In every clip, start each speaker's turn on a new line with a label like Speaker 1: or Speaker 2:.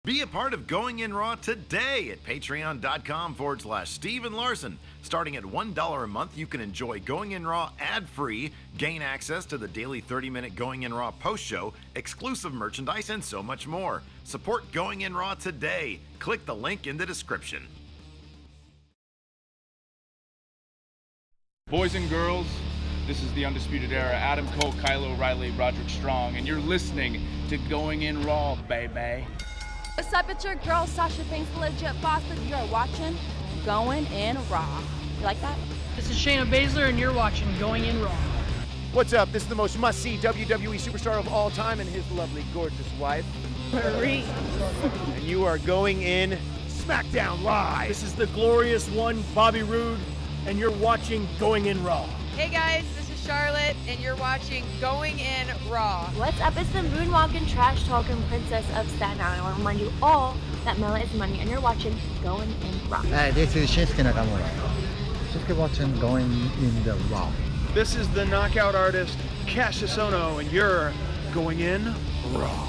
Speaker 1: Be a part of Going In Raw today at patreon.com/Steven Larson. Starting at $1 a month, you can enjoy Going In Raw ad-free, gain access to the daily 30-minute Going In Raw post-show, exclusive merchandise, and so much more. Support Going In Raw today. Click the link in the description.
Speaker 2: Boys and girls, this is the Undisputed Era. Adam Cole, Kyle O'Reilly, Roderick Strong, and you're listening to Going In Raw, baby.
Speaker 3: What's up, it's your girl Sasha Banks, the legit boss, and you're watching Going In Raw. You like that?
Speaker 4: This is Shayna Baszler, and you're watching Going In Raw.
Speaker 5: What's up? This is the most must-see WWE superstar of all time and his lovely, gorgeous wife,
Speaker 3: Marie.
Speaker 5: and you are going in SmackDown Live.
Speaker 4: This is the glorious one, Bobby Roode, and you're watching Going In Raw.
Speaker 6: Hey guys, this is Charlotte, and you're watching Going In Raw.
Speaker 7: What's up? It's the moonwalking, trash-talking princess of Staten Island. I want to remind you all that Mela is money, and you're watching Going In Raw.
Speaker 8: Hi, this is Shinsuke Nakamura. Just keep watching Going In the Raw.
Speaker 5: This is the knockout artist, Cassius Ohno, and you're going in Raw.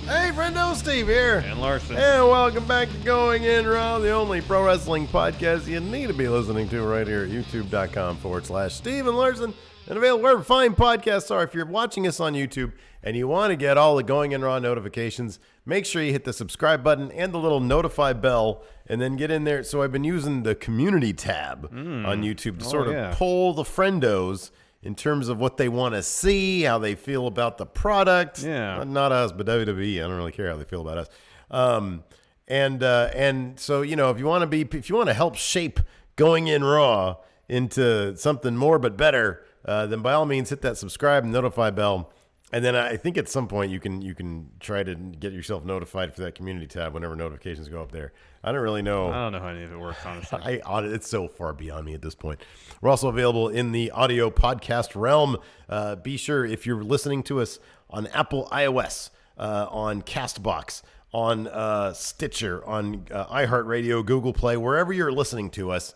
Speaker 9: Hey, friendo, Steve here.
Speaker 10: And Larson.
Speaker 9: And welcome back to Going In Raw, the only pro wrestling podcast you need to be listening to right here at youtube.com/Steven Larson, and available wherever fine podcasts are. If you're watching us on YouTube and you want to get all the Going In Raw notifications, make sure you hit the subscribe button and the little notify bell, and then get in there. So I've been using the community tab on YouTube to sort of poll the friendos in terms of what they want to see, how they feel about the product.
Speaker 10: Yeah.
Speaker 9: Not us, but WWE. I don't really care how they feel about us. And so, you know, if you want to help shape Going In Raw into something more but better, then by all means hit that subscribe and notify bell. And then I think at some point you can try to get yourself notified for that community tab whenever notifications go up there. I don't really know.
Speaker 10: I don't know how any of it works, honestly.
Speaker 9: It's so far beyond me at this point. We're also available in the audio podcast realm. Be sure, if you're listening to us on Apple iOS, on CastBox, on Stitcher, on iHeartRadio, Google Play, wherever you're listening to us,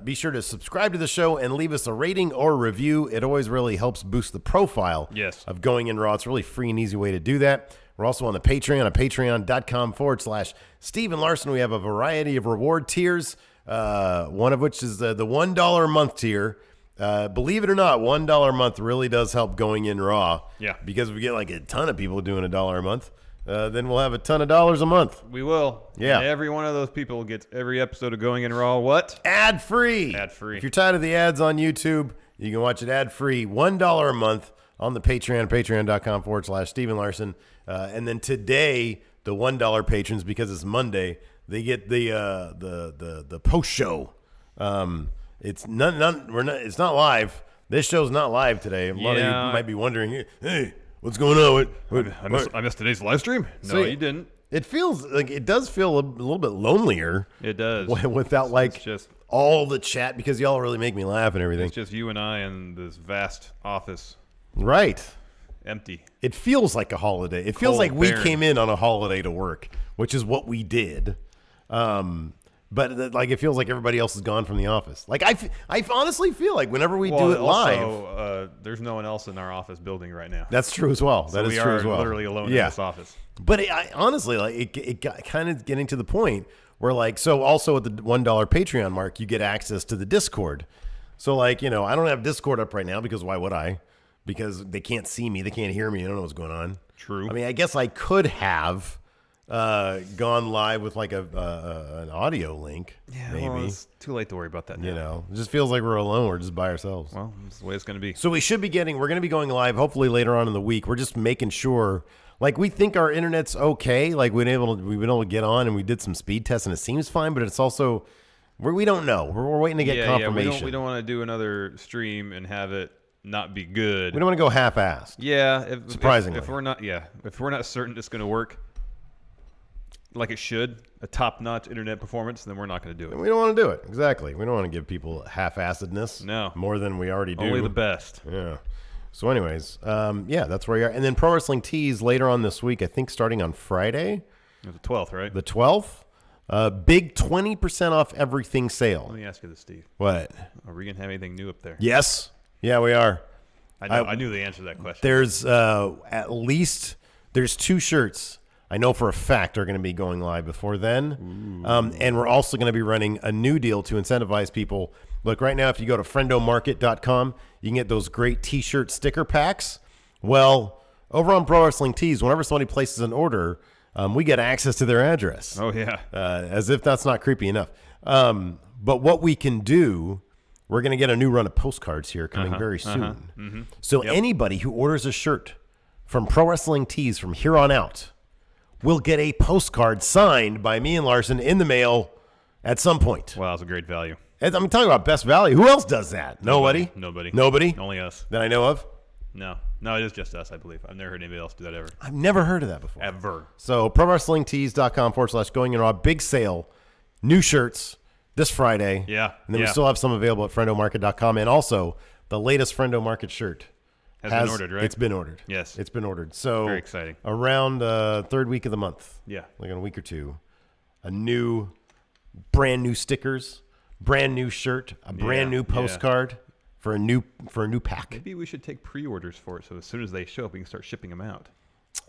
Speaker 9: be sure to subscribe to the show and leave us a rating or review. It always really helps boost the profile of Going In Raw. It's a really free and easy way to do that. We're also on the Patreon at patreon.com/Steven Larson. We have a variety of reward tiers, one of which is the $1 a month tier. Believe it or not, $1 a month really does help Going In Raw.
Speaker 10: Yeah.
Speaker 9: Because we get like a ton of people doing $1 a month. Then we'll have a ton of dollars a month.
Speaker 10: We will.
Speaker 9: Yeah.
Speaker 10: And every one of those people gets every episode of Going In Raw. What?
Speaker 9: Ad-free.
Speaker 10: Ad-free.
Speaker 9: If you're tired of the ads on YouTube, you can watch it ad-free. $1 a month on the Patreon, patreon.com/Steven Larson. And then today, the $1 patrons, because it's Monday, they get the post show. It's it's not live. This show's not live today. A lot of you might be wondering, hey, what's going on?
Speaker 10: I missed today's live stream? No, you didn't.
Speaker 9: It feels like it does feel a little bit lonelier.
Speaker 10: It does.
Speaker 9: Without like
Speaker 10: just
Speaker 9: all the chat, because y'all really make me laugh and everything.
Speaker 10: It's just you and I in this vast office.
Speaker 9: Right.
Speaker 10: Empty.
Speaker 9: It feels like a holiday. It feels like we came in on a holiday to work, which is what we did. But like it feels like everybody else is gone from the office. Like I honestly feel like whenever we do it live,
Speaker 10: there's no one else in our office building right now.
Speaker 9: That's true as well. That is true as well.
Speaker 10: We are literally alone in this office.
Speaker 9: But honestly, like it got kind of getting to the point where like, so also at the $1 Patreon mark, you get access to the Discord. So like, you know, I don't have Discord up right now because why would I? Because they can't see me, they can't hear me. I don't know what's going on.
Speaker 10: True.
Speaker 9: I mean, I guess I could have gone live with like an audio link.
Speaker 10: Yeah,
Speaker 9: maybe.
Speaker 10: Well, it's too late to worry about that now.
Speaker 9: You know, it just feels like we're alone. We're just by ourselves.
Speaker 10: Well, that's the way it's going to be.
Speaker 9: So we're going to be going live hopefully later on in the week. We're just making sure, like we think our internet's okay. Like we've been able to get on and we did some speed tests and it seems fine, but it's also, we don't know. We're waiting to get confirmation.
Speaker 10: Yeah, we don't want to do another stream and have it not be good.
Speaker 9: We don't want to go half-assed.
Speaker 10: Yeah.
Speaker 9: Surprisingly.
Speaker 10: If we're not certain it's going to work like it should, a top-notch internet performance, then we're not going to do it.
Speaker 9: We don't want to do it. Exactly. We don't want to give people half-assedness.
Speaker 10: No.
Speaker 9: More than we already do.
Speaker 10: Only the best.
Speaker 9: Yeah. So anyways, that's where you are. And then Pro Wrestling Tees later on this week, I think starting on Friday.
Speaker 10: The 12th, right?
Speaker 9: The 12th. Big 20% off everything sale.
Speaker 10: Let me ask you this, Steve.
Speaker 9: What?
Speaker 10: Are we going to have anything new up there?
Speaker 9: Yes. Yeah, we are.
Speaker 10: I knew the answer to that question.
Speaker 9: There's there's 2 shirts I know for a fact are going to be going live before then. And we're also going to be running a new deal to incentivize people. Look, right now, if you go to friendomarket.com, you can get those great T-shirt sticker packs. Well, over on Pro Wrestling Tees, whenever somebody places an order, we get access to their address.
Speaker 10: Oh, yeah.
Speaker 9: As if that's not creepy enough. But what we can do, we're going to get a new run of postcards here coming very soon. So anybody who orders a shirt from Pro Wrestling Tees from here on out will get a postcard signed by me and Larson in the mail at some point.
Speaker 10: Wow, that's a great value.
Speaker 9: I'm talking about best value. Who else does that? Nobody?
Speaker 10: Nobody? Only us.
Speaker 9: That I know of?
Speaker 10: No, it is just us, I believe. I've never heard anybody else do that ever.
Speaker 9: I've never heard of that before.
Speaker 10: Ever.
Speaker 9: So ProWrestlingTees.com/Going in Raw. Big sale. New shirts this Friday.
Speaker 10: Yeah.
Speaker 9: And then we still have some available at friendomarket.com. And also, the latest Friendo Market shirt
Speaker 10: has been ordered, right?
Speaker 9: It's been ordered.
Speaker 10: Yes.
Speaker 9: It's been ordered. So
Speaker 10: very exciting.
Speaker 9: Around third week of the month.
Speaker 10: Yeah.
Speaker 9: Like in a week or two. Brand new stickers, brand new shirt, a brand new postcard for a new pack.
Speaker 10: Maybe we should take pre-orders for it so as soon as they show up, we can start shipping them out.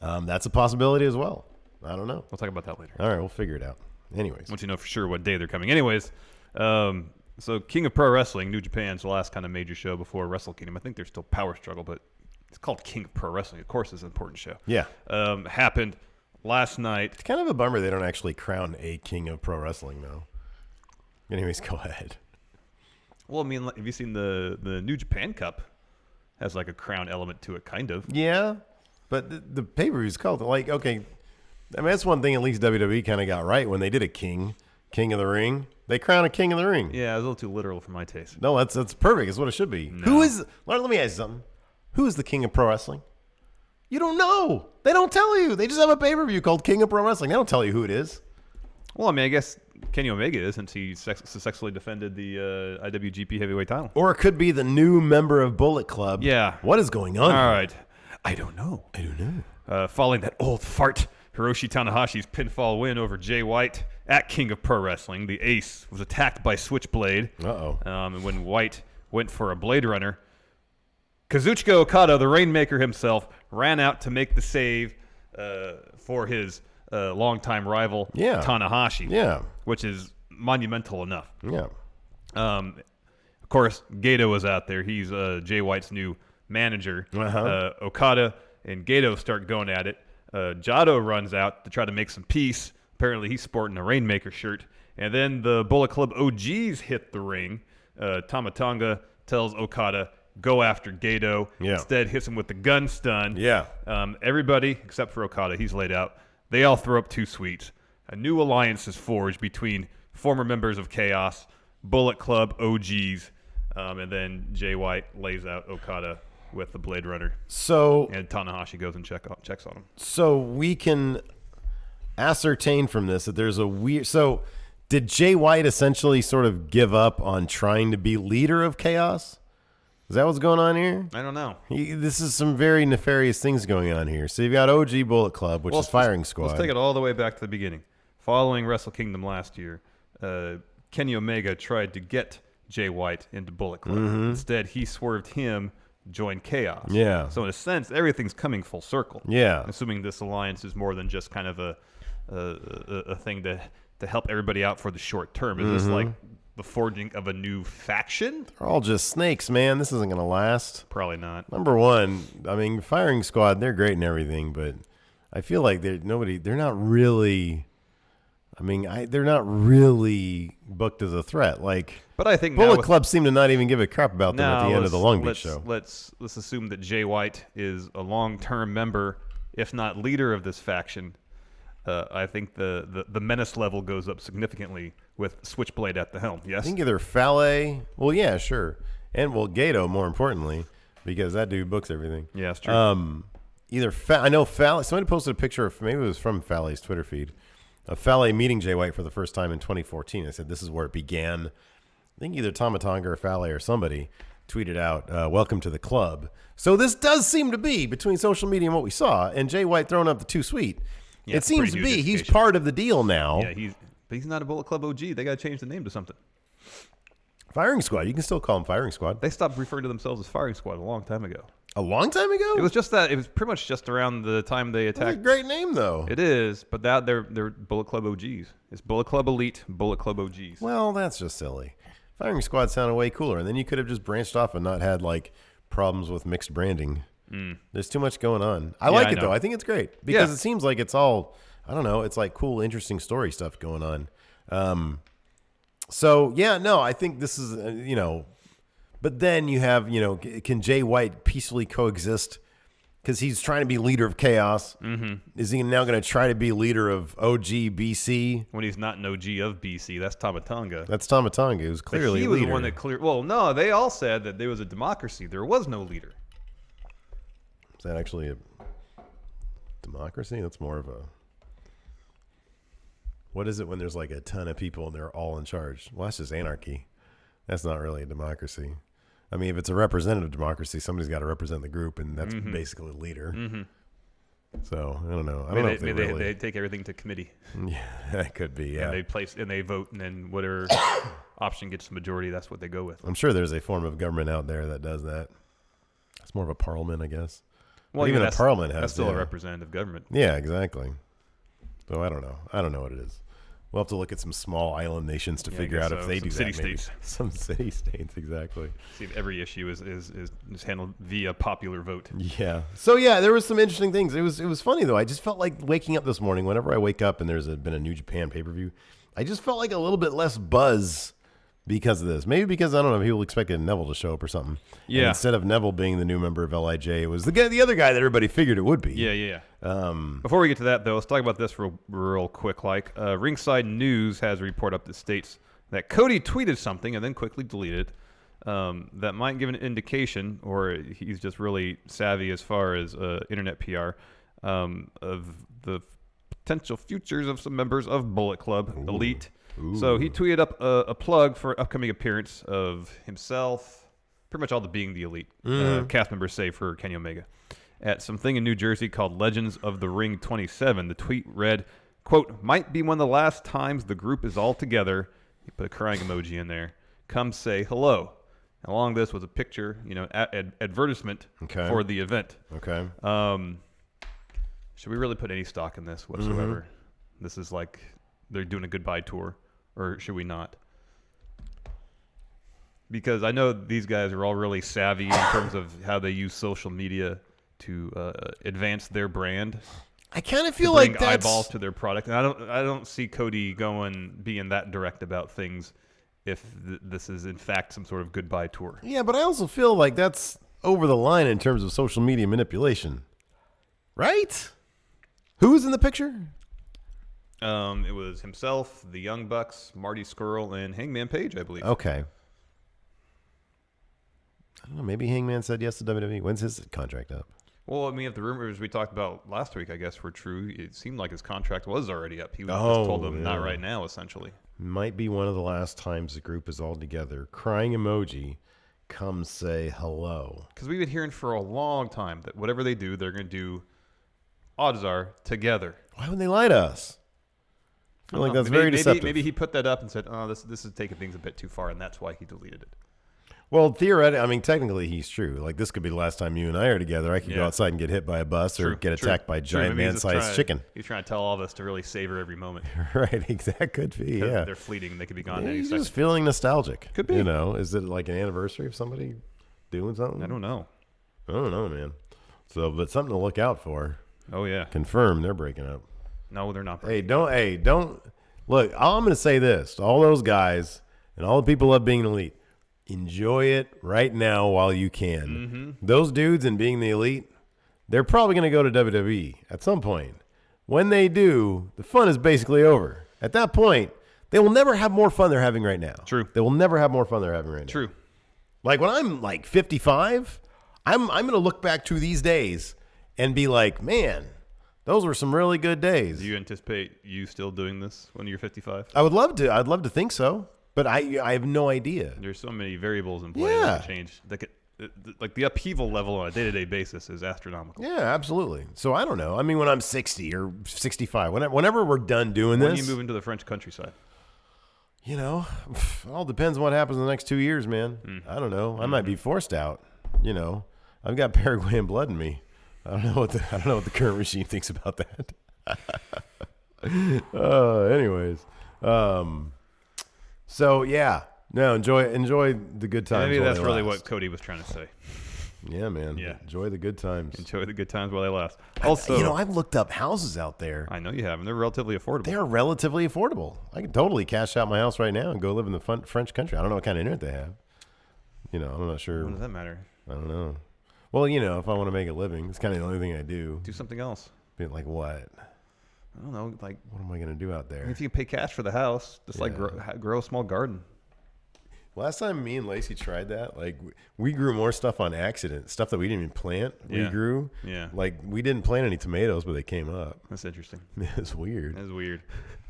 Speaker 9: That's a possibility as well. I don't know.
Speaker 10: We'll talk about that later.
Speaker 9: All right, we'll figure it out. Anyways.
Speaker 10: Once you know for sure what day they're coming. Anyways, so King of Pro Wrestling, New Japan's the last kind of major show before Wrestle Kingdom. I think there's still Power Struggle, but it's called King of Pro Wrestling. Of course, it's an important show.
Speaker 9: Yeah.
Speaker 10: Happened last night.
Speaker 9: It's kind of a bummer they don't actually crown a King of Pro Wrestling, though. Anyways, go ahead.
Speaker 10: Well, I mean, have you seen the New Japan Cup? Has like a crown element to it, kind of.
Speaker 9: Yeah, but the pay-per-view is called, like, okay, I mean, that's one thing at least WWE kind of got right when they did a King of the Ring. They crown a King of the Ring.
Speaker 10: Yeah, it was a little too literal for my taste.
Speaker 9: No, that's perfect. It's what it should be.
Speaker 10: No.
Speaker 9: Who is, let me ask you something. Who is the King of Pro Wrestling? You don't know. They don't tell you. They just have a pay-per-view called King of Pro Wrestling. They don't tell you who it is.
Speaker 10: Well, I mean, I guess Kenny Omega is, since he successfully defended the IWGP Heavyweight title.
Speaker 9: Or it could be the new member of Bullet Club.
Speaker 10: Yeah.
Speaker 9: What is going on?
Speaker 10: All right. I don't know. Following that old fart, Hiroshi Tanahashi's pinfall win over Jay White at King of Pro Wrestling, the Ace was attacked by Switchblade. And when White went for a Blade Runner, Kazuchika Okada, the Rainmaker himself, ran out to make the save for his longtime rival, Tanahashi.
Speaker 9: Yeah.
Speaker 10: Which is monumental enough.
Speaker 9: Yeah.
Speaker 10: Of course, Gato was out there. He's Jay White's new manager. Okada and Gato start going at it. Jado runs out to try to make some peace. Apparently, he's sporting a Rainmaker shirt. And then the Bullet Club OGs hit the ring. Tama Tonga tells Okada, go after Gato. Instead, hits him with the gun stun. Everybody, except for Okada, he's laid out. They all throw up two sweets. A new alliance is forged between former members of Chaos, Bullet Club OGs, and then Jay White lays out Okada with the Blade Runner. And Tanahashi goes and checks on him. So
Speaker 9: we can ascertain from this that there's a weird... So did Jay White essentially sort of give up on trying to be leader of Chaos? Is that what's going on here?
Speaker 10: I don't know.
Speaker 9: This is some very nefarious things going on here. So you've got OG Bullet Club, which is Firing Squad.
Speaker 10: Let's take it all the way back to the beginning. Following Wrestle Kingdom last year, Kenny Omega tried to get Jay White into Bullet Club. Instead, he swerved him, joined Chaos. So in a sense, everything's coming full circle. Assuming this alliance is more than just kind of a thing to help everybody out for the short term. Is this like the forging of a new faction?
Speaker 9: They're all just snakes, man. This isn't going to last.
Speaker 10: Probably not.
Speaker 9: Number one, I mean, Firing Squad, they're great and everything, but I feel like they're not really... I mean, they're not really booked as a threat.
Speaker 10: But I think
Speaker 9: Bullet Club seem to not even give a crap about them at the end of the Long Beach show.
Speaker 10: Let's assume that Jay White is a long-term member, if not leader of this faction. I think the menace level goes up significantly with Switchblade at the helm. Yes,
Speaker 9: I think either Fale. Well, yeah, sure, and Gato more importantly, because that dude books everything.
Speaker 10: Yeah, that's true.
Speaker 9: I know Fale. Somebody posted a picture of, maybe it was from Fale's Twitter feed, of Fale meeting Jay White for the first time in 2014. I said this is where it began. I think either Tama Tonga or Fale or somebody tweeted out, "Welcome to the club." So this does seem to be between social media and what we saw, and Jay White throwing up the too sweet. Yeah, it seems to be he's part of the deal now.
Speaker 10: Yeah, but he's not a Bullet Club OG. They got to change the name to something.
Speaker 9: Firing Squad. You can still call them Firing Squad.
Speaker 10: They stopped referring to themselves as Firing Squad a long time ago.
Speaker 9: A long time ago?
Speaker 10: It was just that. It was pretty much just around the time they attacked.
Speaker 9: That's a great name, though.
Speaker 10: It is, but that they're Bullet Club OGs. It's Bullet Club Elite, Bullet Club OGs.
Speaker 9: Well, that's just silly. Firing Squad sounded way cooler, and then you could have just branched off and not had like problems with mixed branding. There's too much going on. I like it though. I think it's great because it seems like it's all, I don't know, it's like cool, interesting story stuff going on. So yeah, no, I think this is but then you have can Jay White peacefully coexist? Because he's trying to be leader of Chaos. Is he now going to try to be leader of OG BC?
Speaker 10: When he's not an OG of BC, that's Tamatonga.
Speaker 9: That's Tamatonga, who's clearly
Speaker 10: he
Speaker 9: a
Speaker 10: was
Speaker 9: leader.
Speaker 10: The one that cleared. Well, no, they all said that there was a democracy. There was no leader.
Speaker 9: Is that actually a democracy? That's more of a... What is it when there's like a ton of people and they're all in charge? Well, that's just anarchy. That's not really a democracy. I mean, if it's a representative democracy, somebody's got to represent the group, and that's basically the leader. So I don't know. I don't know if
Speaker 10: they take everything to committee.
Speaker 9: Yeah, that could be. Yeah,
Speaker 10: and they vote, and then whatever option gets the majority, that's what they go with.
Speaker 9: I'm sure there's a form of government out there that does that. It's more of a parliament, I guess.
Speaker 10: Well,
Speaker 9: even a parliament has
Speaker 10: that's still a representative government.
Speaker 9: Yeah, exactly. So I don't know. I don't know what it is. We'll have to look at some small island nations to figure out if they do that.
Speaker 10: City-states.
Speaker 9: Some city-states, exactly.
Speaker 10: See if every issue is handled via popular vote.
Speaker 9: Yeah. So, yeah, there was some interesting things. It was funny, though. I just felt like waking up this morning, whenever I wake up and there's been a New Japan pay-per-view, I just felt like a little bit less buzz because of this. Maybe because, I don't know, people expected Neville to show up or something.
Speaker 10: Yeah.
Speaker 9: And instead of Neville being the new member of LIJ, it was the other guy that everybody figured it would be.
Speaker 10: Yeah. Before we get to that, though, let's talk about this real quick. Ringside News has a report up that states that Cody tweeted something and then quickly deleted it. That might give an indication, or he's just really savvy as far as internet PR, of the potential futures of some members of Bullet Club Elite. So he tweeted up a plug for an upcoming appearance of himself, pretty much all the Being the Elite cast members, save for Kenny Omega, at something in New Jersey called Legends of the Ring 27. The tweet read, quote, "Might be one of the last times the group is all together." He put a crying emoji in there. "Come say hello." And along this was a picture, advertisement for the event.
Speaker 9: Okay.
Speaker 10: Should we really put any stock in this whatsoever? This is like they're doing a goodbye tour, or should we not? Because I know these guys are all really savvy in terms of how they use social media to advance their brand.
Speaker 9: I kind of feel like
Speaker 10: that's eyeballs to their product, and I don't see Cody being that direct about things if this is in fact some sort of goodbye tour.
Speaker 9: Yeah, but I also feel like that's over the line in terms of social media manipulation, right? Who's in the picture?
Speaker 10: It was himself, the Young Bucks, Marty Scurll, and Hangman Page, I believe.
Speaker 9: Okay. I don't know. Maybe Hangman said yes to WWE. When's his contract up?
Speaker 10: Well, I mean, if the rumors we talked about last week, I guess, were true, it seemed like his contract was already up. He just told them not right now, essentially.
Speaker 9: Might be one of the last times the group is all together. Crying emoji. Come say hello.
Speaker 10: Because we've been hearing for a long time that whatever they do, they're going to do, odds are, together.
Speaker 9: Why would they lie to us? I feel like that's very deceptive.
Speaker 10: Maybe he put that up and said, "Oh, this is taking things a bit too far," and that's why he deleted it.
Speaker 9: Well, theoretically, I mean, technically, he's true. Like, this could be the last time you and I are together. I could go outside and get hit by a bus or get attacked by a giant man-sized chicken.
Speaker 10: He's trying to tell all of us to really savor every moment.
Speaker 9: Right, that could be, yeah.
Speaker 10: They're fleeting. They could be gone any
Speaker 9: He's
Speaker 10: second.
Speaker 9: just feeling nostalgic.
Speaker 10: Could be.
Speaker 9: Is it like an anniversary of somebody doing something?
Speaker 10: I don't know,
Speaker 9: man. So, but something to look out for.
Speaker 10: Oh, yeah.
Speaker 9: Confirm they're breaking up.
Speaker 10: No, they're not.
Speaker 9: Hey, don't. Look, I'm going to say this to all those guys and all the people who love Being Elite. Enjoy it right now while you can. Those dudes in Being the Elite, they're probably going to go to WWE at some point. When they do, the fun is basically over. At that point, they will never have more fun they're having right now.
Speaker 10: True.
Speaker 9: They will never have more fun they're having right now.
Speaker 10: True.
Speaker 9: Like when I'm like 55, I'm going to look back to these days and be like, man, those were some really good days.
Speaker 10: Do you anticipate you still doing this when you're 55?
Speaker 9: I would love to. I'd love to think so. But I have no idea.
Speaker 10: There's so many variables in play that can change. Like the upheaval level on a day-to-day basis is astronomical.
Speaker 9: Yeah, absolutely. So I don't know. I mean, when I'm 60 or 65, whenever we're done doing this.
Speaker 10: When do you move into the French countryside?
Speaker 9: It all depends on what happens in the next 2 years, man. I don't know. I might be forced out, I've got Paraguayan blood in me. I don't know what the current regime thinks about that. Anyways, so yeah, no, enjoy the good times.
Speaker 10: Maybe that's really
Speaker 9: last.
Speaker 10: what Cody was trying to say.
Speaker 9: Yeah, man.
Speaker 10: Yeah.
Speaker 9: Enjoy the good times.
Speaker 10: Enjoy the good times while they last. Also,
Speaker 9: I've looked up houses out there.
Speaker 10: I know you have, and they're relatively affordable.
Speaker 9: They are relatively affordable. I can totally cash out my house right now and go live in the French country. I don't know what kind of internet they have. I'm not sure.
Speaker 10: What does that matter?
Speaker 9: I don't know. Well, if I want to make a living, it's kind of the only thing I do.
Speaker 10: Do something else.
Speaker 9: Like what?
Speaker 10: I don't know. Like,
Speaker 9: what am I going to do out there?
Speaker 10: If you pay cash for the house, just grow a small garden.
Speaker 9: Last time me and Lacey tried that, like we grew more stuff on accident, stuff that we didn't even plant. We grew.
Speaker 10: Yeah.
Speaker 9: Like we didn't plant any tomatoes, but they came up.
Speaker 10: That's interesting.
Speaker 9: It's weird.
Speaker 10: That's weird.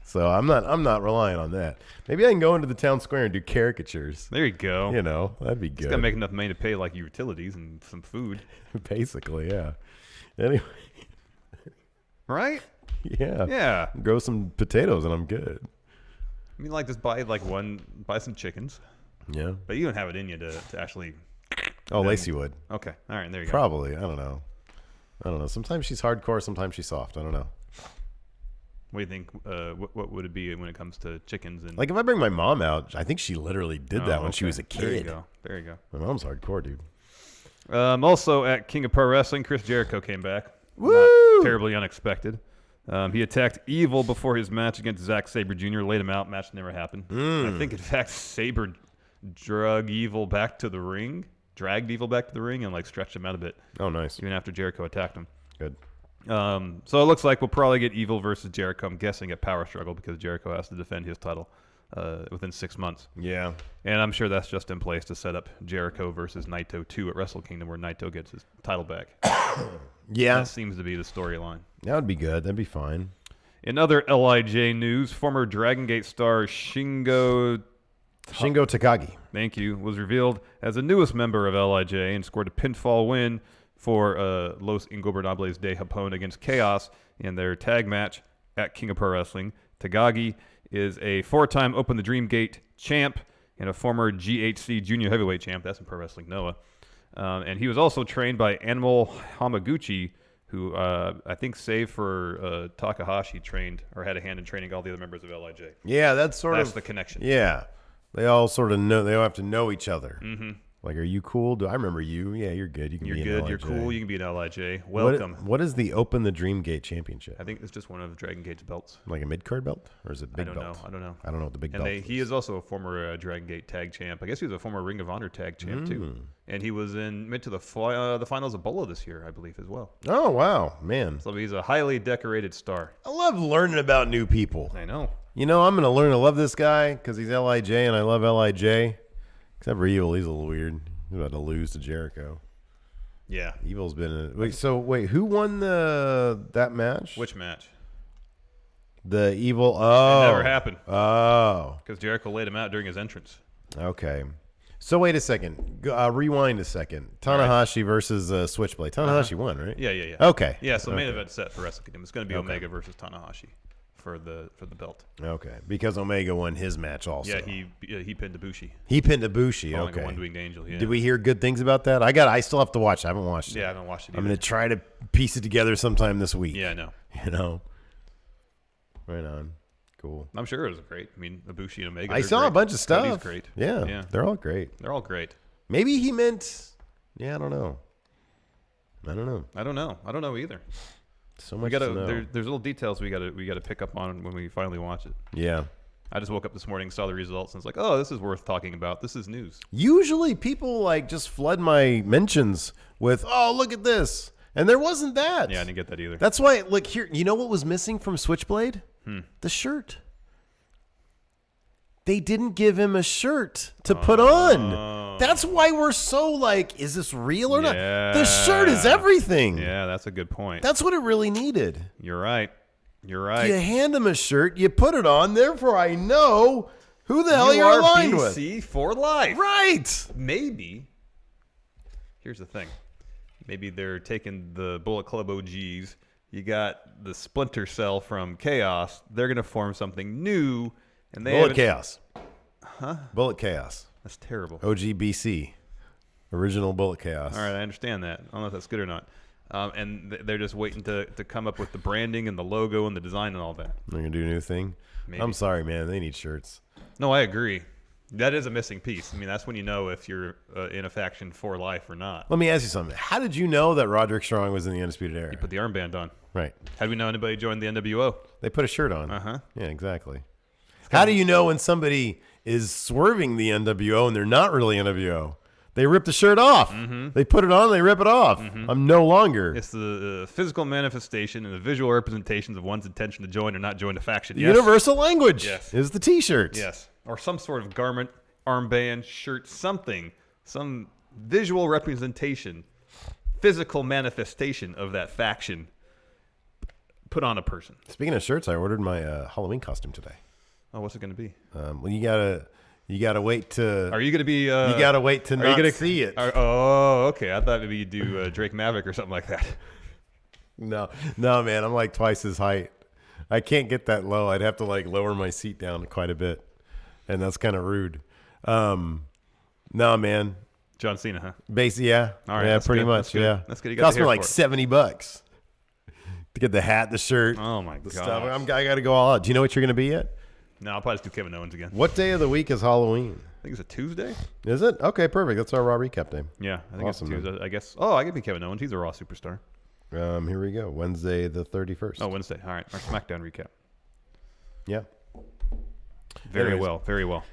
Speaker 9: So I'm not relying on that. Maybe I can go into the town square and do caricatures.
Speaker 10: There you go.
Speaker 9: That'd be good.
Speaker 10: Just gotta make enough money to pay like utilities and some food.
Speaker 9: Basically, yeah. Anyway.
Speaker 10: Right?
Speaker 9: Yeah.
Speaker 10: Yeah.
Speaker 9: Grow some potatoes and I'm good.
Speaker 10: I mean, like just buy some chickens.
Speaker 9: Yeah.
Speaker 10: But you don't have it in you to actually.
Speaker 9: Oh, Lacey would.
Speaker 10: Okay. All right. There you go.
Speaker 9: Probably. I don't know. Sometimes she's hardcore. Sometimes she's soft. I don't know.
Speaker 10: What do you think? What would it be when it comes to chickens? And
Speaker 9: like if I bring my mom out, I think she literally did that when she was a kid.
Speaker 10: There you go.
Speaker 9: My mom's hardcore, dude.
Speaker 10: Also at King of Pro Wrestling, Chris Jericho came back.
Speaker 9: Woo!
Speaker 10: Not terribly unexpected. He attacked Evil before his match against Zack Sabre Jr. Laid him out. Match never happened. I think in fact Sabre dragged Evil back to the ring, and like stretched him out a bit.
Speaker 9: Oh, nice.
Speaker 10: Even after Jericho attacked him.
Speaker 9: Good.
Speaker 10: So it looks like we'll probably get Evil versus Jericho. I'm guessing at Power Struggle because Jericho has to defend his title within 6 months.
Speaker 9: Yeah.
Speaker 10: And I'm sure that's just in place to set up Jericho versus Naito 2 at Wrestle Kingdom, where Naito gets his title back.
Speaker 9: Yeah.
Speaker 10: That seems to be the storyline.
Speaker 9: That would be good. That'd be fine.
Speaker 10: In other LIJ news, former Dragon Gate star Shingo
Speaker 9: Takagi.
Speaker 10: Thank you. Was revealed as the newest member of LIJ and scored a pinfall win for Los Ingobernables de Japón against Chaos in their tag match at King of Pro Wrestling. Takagi is a 4-time Open the Dream Gate champ and a former GHC junior heavyweight champ. That's in Pro Wrestling Noah. And he was also trained by Animal Hamaguchi, who I think, save for Takahashi, trained or had a hand in training all the other members of LIJ.
Speaker 9: Yeah, that's
Speaker 10: the connection.
Speaker 9: Yeah. They all sort of know. They all have to know each other.
Speaker 10: Mm-hmm.
Speaker 9: Like, are you cool? I remember you. Yeah, you're good.
Speaker 10: You're good. You're cool. You can be an LIJ.
Speaker 9: Welcome. What is the Open the Dream Gate Championship?
Speaker 10: I think it's just one of Dragon Gate's belts.
Speaker 9: Like a mid-card belt? Or is it big belt?
Speaker 10: I don't know.
Speaker 9: I don't know what the big belt is.
Speaker 10: He is also a former Dragon Gate tag champ. I guess he was a former Ring of Honor tag champ, too. And he was mid to the finals of Bola this year, I believe, as well.
Speaker 9: Oh, wow. Man.
Speaker 10: So he's a highly decorated star.
Speaker 9: I love learning about new people.
Speaker 10: I know.
Speaker 9: I'm going to learn to love this guy because he's LIJ and I love LIJ. Except for Evil, he's a little weird. He's about to lose to Jericho.
Speaker 10: Yeah.
Speaker 9: Evil's been who won that match?
Speaker 10: Which match?
Speaker 9: The Evil. Oh.
Speaker 10: It never happened.
Speaker 9: Oh.
Speaker 10: Because Jericho laid him out during his entrance.
Speaker 9: Okay. So wait a second. Rewind a second. Tanahashi versus Switchblade. Tanahashi won, right?
Speaker 10: Yeah.
Speaker 9: Okay.
Speaker 10: Yeah, so main event set for Wrestle Kingdom. It's going to be Omega versus Tanahashi for the belt.
Speaker 9: Okay. Because Omega won his match also.
Speaker 10: Yeah, he pinned Ibushi.
Speaker 9: He pinned Ibushi. Okay.
Speaker 10: A one-winged angel. Yeah.
Speaker 9: Did we hear good things about that? I still have to watch it. I haven't watched it.
Speaker 10: Yeah, I haven't watched it either.
Speaker 9: I'm going to try to piece it together sometime this week.
Speaker 10: Yeah, I know.
Speaker 9: Right on. Cool.
Speaker 10: I'm sure it was great. I mean, Ibushi and Omega.
Speaker 9: I saw a bunch of stuff.
Speaker 10: Cody's great.
Speaker 9: Yeah. They're all great.
Speaker 10: They're all great.
Speaker 9: Maybe he meant. Yeah, I don't know.
Speaker 10: I don't know either.
Speaker 9: So much to know.
Speaker 10: There's little details we gotta pick up on when we finally watch it.
Speaker 9: Yeah.
Speaker 10: I just woke up this morning, saw the results, and it's like, oh, this is worth talking about. This is news.
Speaker 9: Usually people just flood my mentions with, oh, look at this. And there wasn't that.
Speaker 10: Yeah, I didn't get that either.
Speaker 9: That's why, here, you know what was missing from Switchblade? The shirt. They didn't give him a shirt to put on. That's why we're so is this real or not? The shirt is everything.
Speaker 10: Yeah, that's a good point.
Speaker 9: That's what it really needed.
Speaker 10: You're right. You
Speaker 9: hand him a shirt, you put it on, therefore I know who the hell you're aligned with.
Speaker 10: URBC for life.
Speaker 9: Right.
Speaker 10: Maybe. Here's the thing. Maybe they're taking the Bullet Club OGs. You got the Splinter Cell from Chaos. They're going to form something new. And they
Speaker 9: Bullet Chaos.
Speaker 10: Huh?
Speaker 9: Bullet Chaos.
Speaker 10: That's terrible.
Speaker 9: OGBC. Original Bullet Chaos.
Speaker 10: All right, I understand that. I don't know if that's good or not. And they're just waiting to come up with the branding and the logo and the design and all that.
Speaker 9: They're going to do a new thing?
Speaker 10: Maybe.
Speaker 9: I'm sorry, man. They need shirts.
Speaker 10: No, I agree. That is a missing piece. I mean, that's when you know if you're in a faction for life or not.
Speaker 9: Let me ask you something. How did you know that Roderick Strong was in the Undisputed Era?
Speaker 10: You put the armband on.
Speaker 9: Right.
Speaker 10: How do we know anybody joined the NWO?
Speaker 9: They put a shirt on.
Speaker 10: Uh-huh.
Speaker 9: Yeah, exactly. How do you know when somebody is swerving the NWO and they're not really NWO? They rip the shirt off. Mm-hmm. They put it on, they rip it off. Mm-hmm. I'm no longer.
Speaker 10: It's the physical manifestation and the visual representations of one's intention to join or not join a faction.
Speaker 9: Yes. Universal language is the T-shirt.
Speaker 10: Yes. Or some sort of garment, armband, shirt, something. Some visual representation, physical manifestation of that faction put on a person.
Speaker 9: Speaking of shirts, I ordered my Halloween costume today.
Speaker 10: Oh, what's it going to be?
Speaker 9: Well, you gotta wait to.
Speaker 10: Are you gonna be?
Speaker 9: You gotta wait to not see it.
Speaker 10: Okay. I thought maybe you'd do Drake Maverick or something like that.
Speaker 9: No, man. I'm like twice his height. I can't get that low. I'd have to like lower my seat down quite a bit, and that's kind of rude. No, man.
Speaker 10: John Cena, huh?
Speaker 9: Yeah.
Speaker 10: All right.
Speaker 9: Yeah, pretty much. Yeah.
Speaker 10: That's good.
Speaker 9: Cost me like $70 to get the hat, the shirt.
Speaker 10: Oh my god.
Speaker 9: Stuff. I got to go all out. Do you know what you're gonna be yet?
Speaker 10: No, I'll probably just do Kevin Owens again.
Speaker 9: What day of the week is Halloween?
Speaker 10: I think it's a Tuesday.
Speaker 9: Is it? Okay, perfect. That's our Raw recap day.
Speaker 10: Yeah, I think
Speaker 9: awesome,
Speaker 10: it's Tuesday. I guess. Oh, I could be Kevin Owens. He's a Raw superstar.
Speaker 9: Here we go. Wednesday the 31st.
Speaker 10: Oh, Wednesday. All right. Our SmackDown recap.
Speaker 9: Yeah.
Speaker 10: Very well.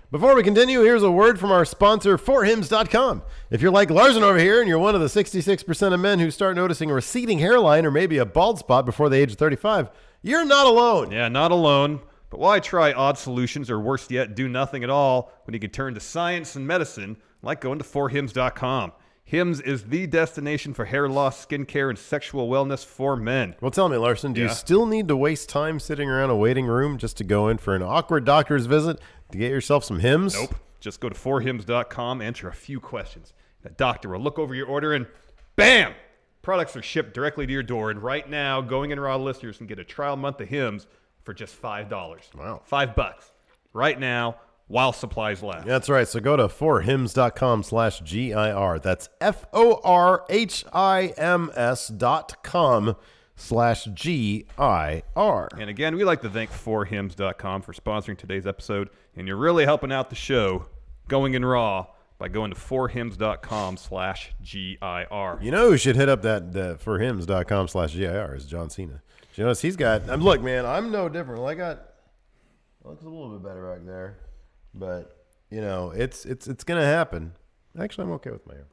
Speaker 9: Before we continue, here's a word from our sponsor, forhims.com. If you're like Larson over here and you're one of the 66% of men who start noticing a receding hairline or maybe a bald spot before the age of 35, you're not alone.
Speaker 10: Yeah, not alone. But why try odd solutions or worse yet, do nothing at all when you can turn to science and medicine like going to forhims.com. Hims is the destination for hair loss, skincare, and sexual wellness for men.
Speaker 9: Well, tell me, Larson, do you still need to waste time sitting around a waiting room just to go in for an awkward doctor's visit to get yourself some Hims?
Speaker 10: Nope. Just go to forhims.com, answer a few questions. The doctor will look over your order and bam! Products are shipped directly to your door. And right now, Going In Raw listeners can get a trial month of Hims for just $5.
Speaker 9: Wow.
Speaker 10: $5 right now while supplies last.
Speaker 9: That's right. So go to forhims.com/GIR. That's forhims.com/GIR.
Speaker 10: And again, we like to thank forhims.com for sponsoring today's episode. And you're really helping out the show, Going In Raw, by going to forhims.com/GIR.
Speaker 9: You know who should hit up that forhims.com/GIR is John Cena. You notice he's got. Look, man, I'm no different. I got. Looks a little bit better back there, but it's gonna happen. Actually, I'm okay with my hair.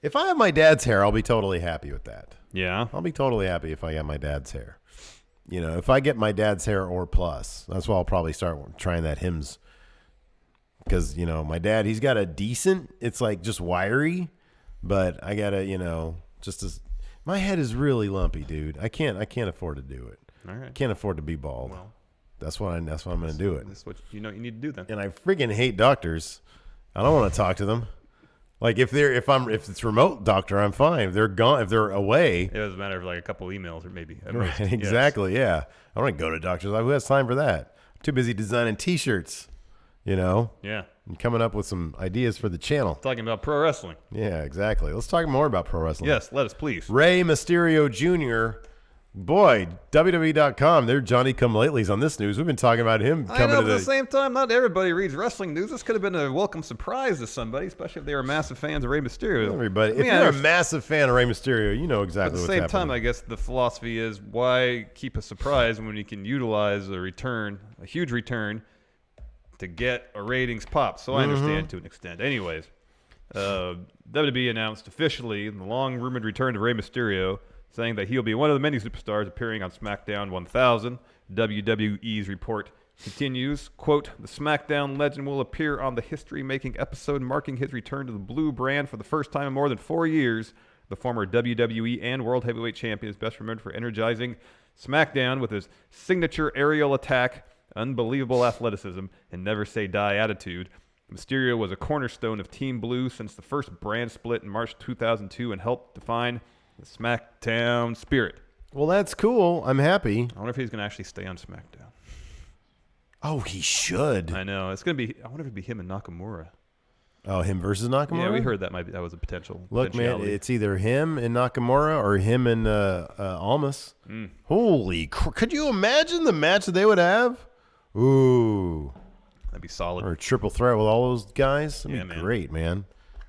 Speaker 9: If I have my dad's hair, I'll be totally happy with that.
Speaker 10: Yeah,
Speaker 9: I'll be totally happy if I got my dad's hair. If I get my dad's hair or plus, that's why I'll probably start trying that Hims. Because my dad, he's got a decent. It's like just wiry, but I gotta just as. My head is really lumpy, dude. I can't afford to do it.
Speaker 10: All right.
Speaker 9: Can't afford to be bald.
Speaker 10: Well,
Speaker 9: that's what I'm going to do it.
Speaker 10: That's what you need to do then.
Speaker 9: And I freaking hate doctors. I don't want to talk to them. Like if it's remote doctor, I'm fine. If they're gone, if they're away,
Speaker 10: it doesn't matter if like a couple emails or maybe.
Speaker 9: Right, exactly. Yes. Yeah. I don't want to go to doctors. Who has time for that? I'm too busy designing T-shirts.
Speaker 10: Yeah.
Speaker 9: And coming up with some ideas for the channel.
Speaker 10: Talking about pro wrestling.
Speaker 9: Yeah, exactly. Let's talk more about pro wrestling.
Speaker 10: Yes, let us please.
Speaker 9: Rey Mysterio Jr. Boy, WWE.com, they're Johnny Come Latelys on this news. We've been talking about him coming
Speaker 10: to
Speaker 9: the...
Speaker 10: at the same time, not everybody reads wrestling news. This could have been a welcome surprise to somebody, especially if they were massive fans of Rey Mysterio.
Speaker 9: Everybody. If you're a massive fan of Rey Mysterio, you know exactly what's happening.
Speaker 10: At the same time, I guess the philosophy is why keep a surprise when you can utilize a huge return, to get a ratings pop. So I understand to an extent. Anyways, WWE announced officially the long-rumored return of Rey Mysterio, saying that he'll be one of the many superstars appearing on SmackDown 1000. WWE's report continues, quote, the SmackDown legend will appear on the history-making episode marking his return to the blue brand for the first time in more than 4 years. The former WWE and World Heavyweight Champion is best remembered for energizing SmackDown with his signature aerial attack, unbelievable athleticism, and never say die attitude. Mysterio was a cornerstone of Team Blue since the first brand split in March 2002 and helped define the SmackDown spirit.
Speaker 9: Well, that's cool. I'm happy.
Speaker 10: I wonder if he's going to actually stay on SmackDown.
Speaker 9: Oh, he should.
Speaker 10: I know. It's going to be. I wonder if it'd be him and Nakamura.
Speaker 9: Oh, him versus Nakamura?
Speaker 10: Yeah, we heard that that was a potential.
Speaker 9: Look, man, it's either him and Nakamura or him and Almas. Holy could you imagine the match that they would have? Ooh.
Speaker 10: That'd be solid.
Speaker 9: Or a triple threat with all those guys. That'd be
Speaker 10: man.
Speaker 9: great, man.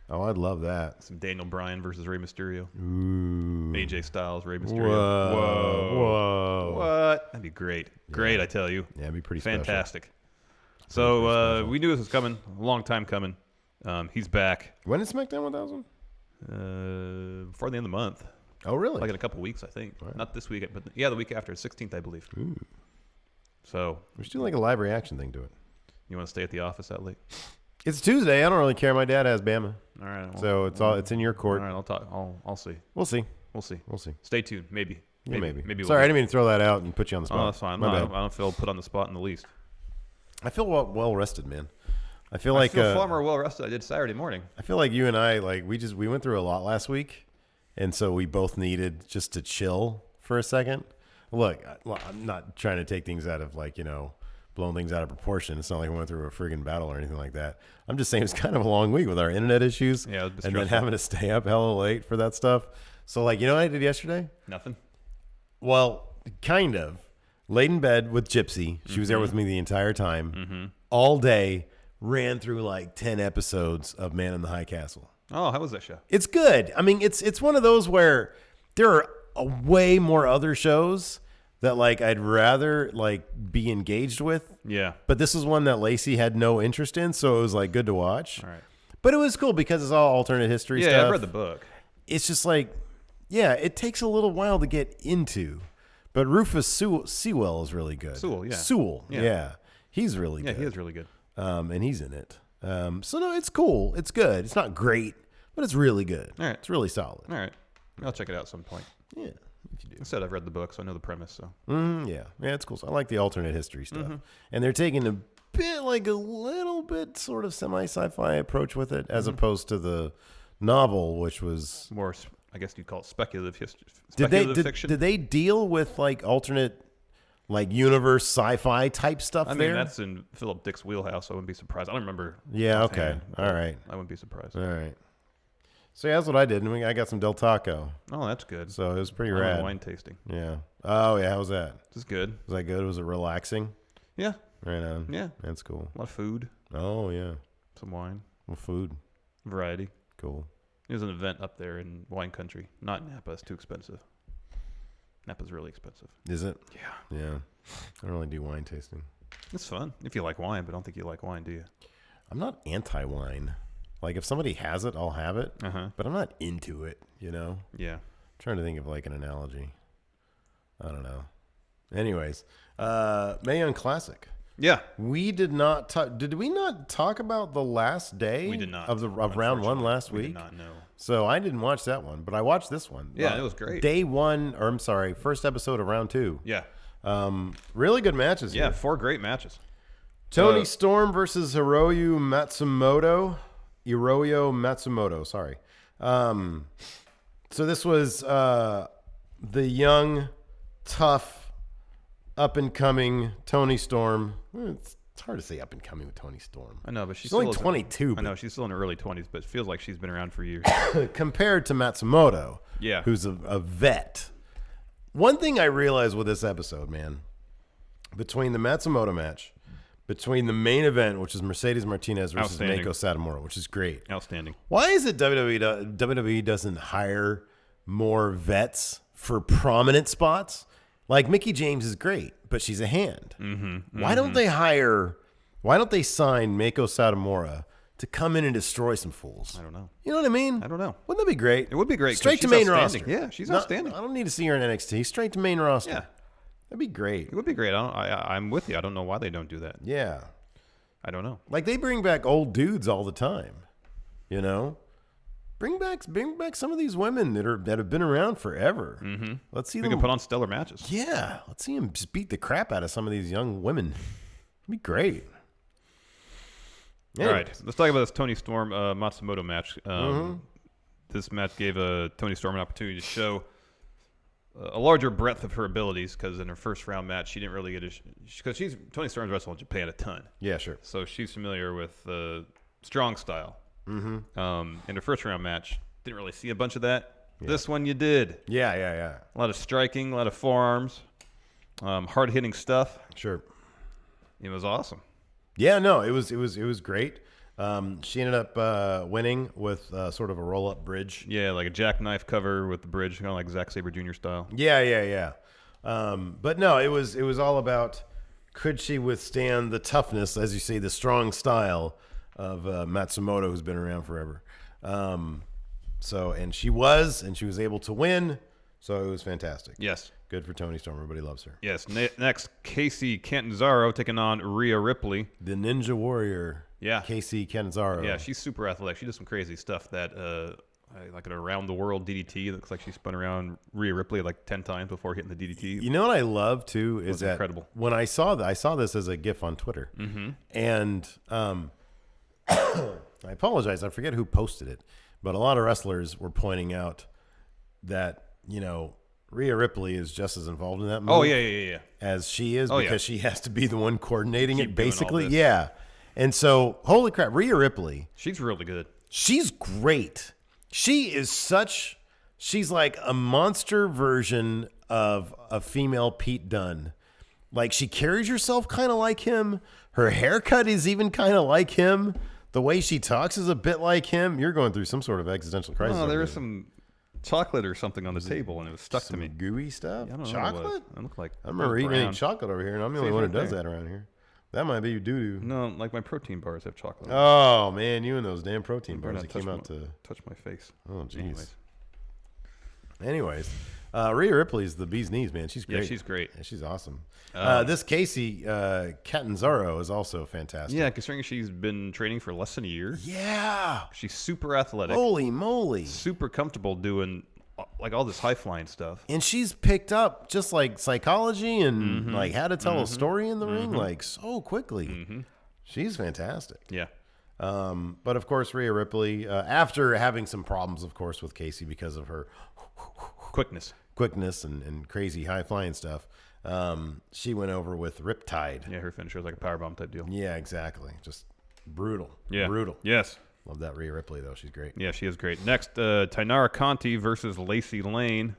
Speaker 9: Oh, I'd love that.
Speaker 10: Some Daniel Bryan versus Rey Mysterio.
Speaker 9: Ooh.
Speaker 10: AJ Styles, Rey Mysterio.
Speaker 9: Whoa.
Speaker 10: What? That'd be great. Great, I tell you.
Speaker 9: Yeah, it'd be pretty
Speaker 10: fantastic. So we knew this was coming. A long time coming. He's back.
Speaker 9: When is SmackDown 1000?
Speaker 10: Before the end of the month.
Speaker 9: Oh, really?
Speaker 10: Like in a couple weeks, I think. Right. Not this week, but the week after, 16th, I believe.
Speaker 9: Ooh.
Speaker 10: So
Speaker 9: we should do like a live reaction thing to it.
Speaker 10: You want to stay at the office that late?
Speaker 9: It's Tuesday. I don't really care. My dad has Bama.
Speaker 10: All right.
Speaker 9: So it's in your court.
Speaker 10: All right, I'll talk. I'll see.
Speaker 9: We'll see.
Speaker 10: We'll see.
Speaker 9: We'll see.
Speaker 10: Stay tuned. Maybe.
Speaker 9: Yeah, maybe.
Speaker 10: Maybe.
Speaker 9: Sorry, I didn't mean to throw that out and put you on the spot.
Speaker 10: Oh, that's fine. I don't feel put on the spot in the least.
Speaker 9: I feel well rested, man. I feel
Speaker 10: far more well rested than I did Saturday morning.
Speaker 9: I feel like you and I we went through a lot last week, and so we both needed just to chill for a second. Look, I'm not trying to take things out of blowing things out of proportion. It's not like we went through a friggin' battle or anything like that. I'm just saying it's kind of a long week with our internet issues, and then having to stay up hella late for that stuff. So what I did yesterday?
Speaker 10: Nothing.
Speaker 9: Well, kind of. Laid in bed with Gypsy. She was there with me the entire time, all day. Ran through 10 episodes of Man in the High Castle.
Speaker 10: Oh, how was that show?
Speaker 9: It's good. I mean, it's one of those where there are way more other shows that I'd rather be engaged with. Yeah. But this is one that Lacey had no interest in, so it was good to watch. All right. But it was cool because it's all alternate history stuff.
Speaker 10: Yeah, I've read the book.
Speaker 9: It's just it takes a little while to get into. But Rufus Sewell is really good. Sewell, yeah. He's really good.
Speaker 10: Yeah, he is really good.
Speaker 9: And he's in it. So no, it's cool. It's good. It's not great, but it's really good.
Speaker 10: All right.
Speaker 9: It's really solid.
Speaker 10: All right. I'll check it out at some point.
Speaker 9: Yeah, if you do.
Speaker 10: Instead, I've read the book, so I know the premise. So.
Speaker 9: Yeah, it's cool. So I like the alternate history stuff. And they're taking a bit, a little bit sort of semi-sci-fi approach with it, as opposed to the novel, which was
Speaker 10: more, I guess you'd call it speculative history.
Speaker 9: Fiction. Did they deal with alternate universe sci-fi type stuff there?
Speaker 10: I mean, that's in Philip Dick's wheelhouse. I wouldn't be surprised. I don't remember.
Speaker 9: Yeah, okay. All right.
Speaker 10: I wouldn't be surprised.
Speaker 9: All right. So yeah, that's what I did. And I got some Del Taco.
Speaker 10: Oh, that's good.
Speaker 9: So it was pretty rad.
Speaker 10: Wine tasting.
Speaker 9: Yeah. Oh, yeah. How was that?
Speaker 10: This is good.
Speaker 9: Was that good? Was it relaxing?
Speaker 10: Yeah.
Speaker 9: Right on.
Speaker 10: Yeah.
Speaker 9: That's cool.
Speaker 10: A lot of food.
Speaker 9: Oh, yeah.
Speaker 10: Some wine.
Speaker 9: Well, food.
Speaker 10: Variety.
Speaker 9: Cool.
Speaker 10: It was an event up there in wine country. Not Napa. It's too expensive. Napa's really expensive.
Speaker 9: Is it?
Speaker 10: Yeah.
Speaker 9: Yeah. I don't really do wine tasting.
Speaker 10: It's fun if you like wine, but I don't think you like wine, do you?
Speaker 9: I'm not anti-wine. If somebody has it, I'll have it. But I'm not into it, Yeah. I'm trying to think of an analogy. I don't know. Anyways, Mae Young Classic.
Speaker 10: Yeah.
Speaker 9: We did not did we not talk about the last day?
Speaker 10: We did not.
Speaker 9: Of round one last week?
Speaker 10: We did not know.
Speaker 9: So I didn't watch that one, but I watched this one.
Speaker 10: Yeah, it was great.
Speaker 9: First episode of round 2.
Speaker 10: Yeah.
Speaker 9: Really good matches here.
Speaker 10: Yeah, 4 great matches.
Speaker 9: Toni Storm versus Hiroyo Matsumoto, sorry. So this was the young, tough, up-and-coming Toni Storm. It's hard to say up-and-coming with Toni Storm.
Speaker 10: I know, but she's
Speaker 9: only 22.
Speaker 10: I know, she's still in her early 20s, but it feels like she's been around for years.
Speaker 9: Compared to Matsumoto, who's a vet. One thing I realized with this episode, man, between the Matsumoto match, between the main event, which is Mercedes Martinez versus Meiko Satomura, which is great.
Speaker 10: Outstanding.
Speaker 9: Why is it WWE doesn't hire more vets for prominent spots? Mickey James is great, but she's a hand. Why don't they sign Meiko Satomura to come in and destroy some fools?
Speaker 10: I don't know.
Speaker 9: You know what I mean?
Speaker 10: I don't know.
Speaker 9: Wouldn't that be great?
Speaker 10: It would be great.
Speaker 9: Straight to main roster.
Speaker 10: Yeah, she's outstanding.
Speaker 9: I don't need to see her in NXT. Straight to main roster.
Speaker 10: Yeah.
Speaker 9: That'd be great.
Speaker 10: It would be great. I'm with you. I don't know why they don't do that.
Speaker 9: Yeah.
Speaker 10: I don't know.
Speaker 9: They bring back old dudes all the time. Bring back some of these women that have been around forever. Let's see them.
Speaker 10: We can put on stellar matches.
Speaker 9: Yeah. Let's see them just beat the crap out of some of these young women. It'd be great.
Speaker 10: All right. Let's talk about this Toni Storm Matsumoto match. This match gave Toni Storm an opportunity to show a larger breadth of her abilities, because in her first round match she didn't really get Toni Storm's wrestled in Japan a ton.
Speaker 9: Yeah, sure.
Speaker 10: So she's familiar with strong style. In her first round match, didn't really see a bunch of that. Yeah. This one you did.
Speaker 9: Yeah.
Speaker 10: A lot of striking, a lot of forearms, hard hitting stuff.
Speaker 9: Sure.
Speaker 10: It was awesome.
Speaker 9: Yeah, no, it was great. She ended up winning with sort of a roll up bridge.
Speaker 10: Yeah, like a jackknife cover with the bridge, kind of like Zack Sabre Jr. style.
Speaker 9: Yeah. But no, it was all about could she withstand the toughness, as you say, the strong style of Matsumoto, who's been around forever. And she was able to win. So it was fantastic.
Speaker 10: Yes.
Speaker 9: Good for Toni Storm. Everybody loves her.
Speaker 10: Yes. Next, Kacy Catanzaro taking on Rhea Ripley.
Speaker 9: The Ninja Warrior.
Speaker 10: Yeah.
Speaker 9: Kacy Catanzaro.
Speaker 10: Yeah, she's super athletic. She does some crazy stuff that, like an around-the-world DDT. It looks like she spun around Rhea Ripley like 10 times before hitting the DDT.
Speaker 9: You know what I love, too, is that
Speaker 10: incredible.
Speaker 9: When I saw this as a GIF on Twitter. And I apologize. I forget who posted it. But a lot of wrestlers were pointing out that, Rhea Ripley is just as involved in that move.
Speaker 10: Oh, yeah.
Speaker 9: As she is,
Speaker 10: Oh,
Speaker 9: because she has to be the one coordinating
Speaker 10: Keep
Speaker 9: it, basically.
Speaker 10: doing all this.
Speaker 9: Yeah. And so, holy crap, Rhea Ripley.
Speaker 10: She's really good.
Speaker 9: She's great. She's like a monster version of a female Pete Dunne. Like, she carries herself kind of like him. Her haircut is even kind of like him. The way she talks is a bit like him. You're going through some sort of existential crisis.
Speaker 10: Oh, there was some chocolate or something on the table, and it was stuck to me.
Speaker 9: Gooey stuff?
Speaker 10: Yeah, I don't know
Speaker 9: chocolate?
Speaker 10: what it was. It looked like
Speaker 9: I remember eating
Speaker 10: brown.
Speaker 9: any chocolate over here, and I'm the only one who does that around here. That might be you doo-doo.
Speaker 10: No, like my protein bars have chocolate.
Speaker 9: Oh, man, you and those damn protein bars that came out to...
Speaker 10: Touch my face.
Speaker 9: Oh, jeez. Anyways, Rhea Ripley's the bee's knees, man. She's great.
Speaker 10: Yeah, she's great.
Speaker 9: Yeah, she's awesome. This Kacy Catanzaro is also fantastic.
Speaker 10: Yeah, considering she's been training for less than a year.
Speaker 9: Yeah.
Speaker 10: She's super athletic.
Speaker 9: Holy moly.
Speaker 10: Super comfortable doing like all this high flying stuff.
Speaker 9: And she's picked up just like psychology and like how to tell a story in the ring like so quickly. She's fantastic.
Speaker 10: Yeah.
Speaker 9: But of course, Rhea Ripley, after having some problems, of course, with Kacy because of her
Speaker 10: quickness
Speaker 9: and crazy high flying stuff, she went over with Riptide.
Speaker 10: Yeah, her finisher was like a powerbomb type deal.
Speaker 9: Yeah, exactly. Just brutal.
Speaker 10: Yeah.
Speaker 9: Brutal.
Speaker 10: Yes.
Speaker 9: Love that Rhea Ripley, though. She's great.
Speaker 10: Yeah, she is great. Next, Tanara Conti versus Lacey Lane.